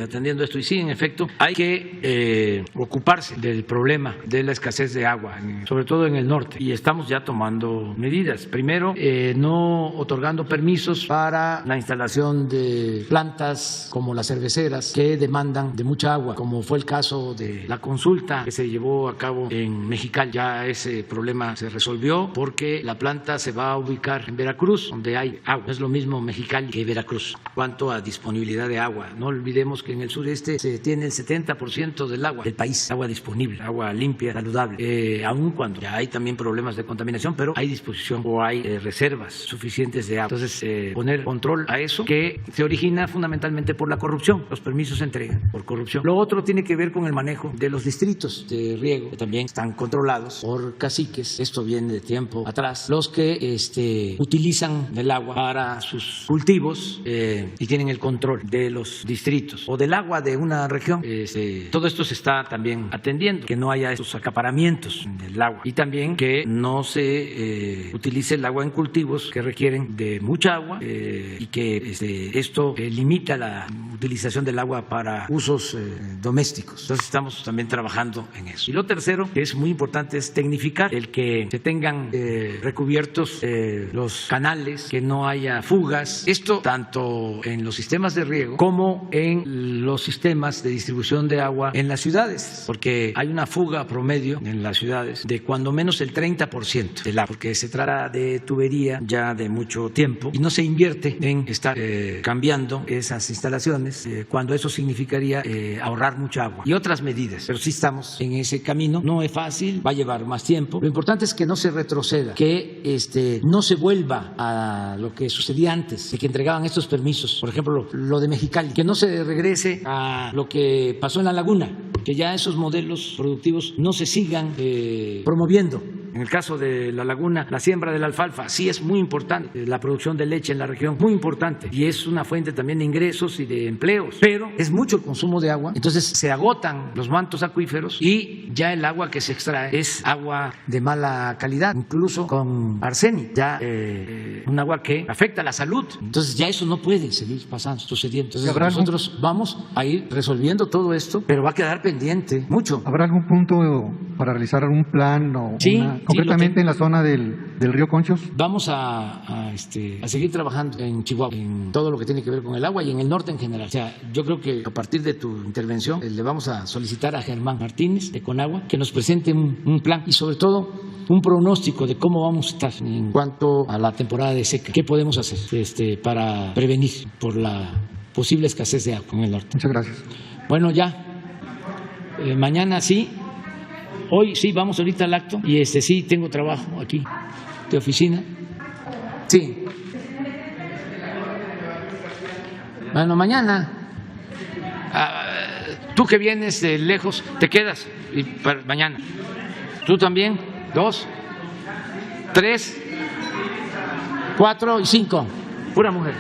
atendiendo esto, y sí, en efecto, hay que ocuparse del problema de la escasez de agua, sobre todo en el norte, y estamos ya tomando medidas. Primero, no otorgando permisos para la instalación de plantas como las cerveceras, que demandan de mucha agua, como fue el caso de la consulta que se llevó a cabo en Mexicali. Ya ese problema se resolvió, porque la planta se va a ubicar en Veracruz, donde hay agua. No es lo mismo Mexicali que Veracruz cuanto a disponibilidad de agua. No olvidemos que en el sureste se tiene el 70% del agua del país, agua disponible, agua limpia, saludable, aun cuando ya hay también problemas de contaminación, pero hay disposición o hay reservas suficientes de agua. Entonces, poner control a eso, que se origina fundamentalmente por la corrupción. Los permisos se entregan por corrupción. Lo otro tiene que ver con el manejo de los distritos de riego, que también están controlados por caciques. Esto viene de tiempo atrás, los que utilizan el agua para sus cultivos y tienen el control de los distritos o del agua de una región. Todo esto se está también atendiendo, que no haya esos acaparamientos del agua, y también que no se utilice el agua en cultivos que requieren de mucha agua, y que esto limita la utilización del agua para usos domésticos. Entonces estamos también trabajando en eso. Y lo tercero, que es muy importante, es tecnificar, el que se tengan recubiertos los canales, que no haya fugas. Esto tanto en los sistemas de riego como en los sistemas de distribución de agua en las ciudades, porque hay una fuga promedio en las ciudades de cuando menos el 30% del agua, porque se trata de tubería ya de mucho tiempo y no se invierte en estar cambiando esas instalaciones, cuando eso significaría ahorrar mucha agua y otras medidas. Pero sí estamos en ese camino. No es fácil, va a llevar más tiempo. Lo importante es que no se retroceda, que no se vuelva a lo que sucedía antes, de que entregaban estos permisos, por ejemplo lo de Mexicali, que no se regrese a lo que pasó en La Laguna, que ya esos modelos productivos no se sigan promoviendo. En el caso de la laguna, la siembra de la alfalfa sí es muy importante. La producción de leche en la región, muy importante. Y es una fuente también de ingresos y de empleos. Pero es mucho el consumo de agua. Entonces se agotan los mantos acuíferos y ya el agua que se extrae es agua de mala calidad, incluso con arsénico. Ya un agua que afecta a la salud. Entonces ya eso no puede seguir pasando, sucediendo. Entonces nosotros vamos a ir resolviendo todo esto, pero va a quedar pendiente mucho. ¿Habrá algún punto para realizar algún plan o concretamente en la zona del río Conchos? Vamos a seguir trabajando en Chihuahua, en todo lo que tiene que ver con el agua y en el norte en general. O sea, yo creo que a partir de tu intervención le vamos a solicitar a Germán Martínez de Conagua que nos presente un plan y sobre todo un pronóstico de cómo vamos a estar en cuanto a la temporada de seca. ¿Qué podemos hacer para prevenir por la posible escasez de agua en el norte? Muchas gracias. Bueno, ya. Mañana sí. Hoy sí, vamos ahorita al acto y sí tengo trabajo aquí de oficina. Sí. Bueno, mañana. Tú que vienes de lejos, te quedas y para mañana. Tú también. 2, 3, 4 y 5. Pura mujer.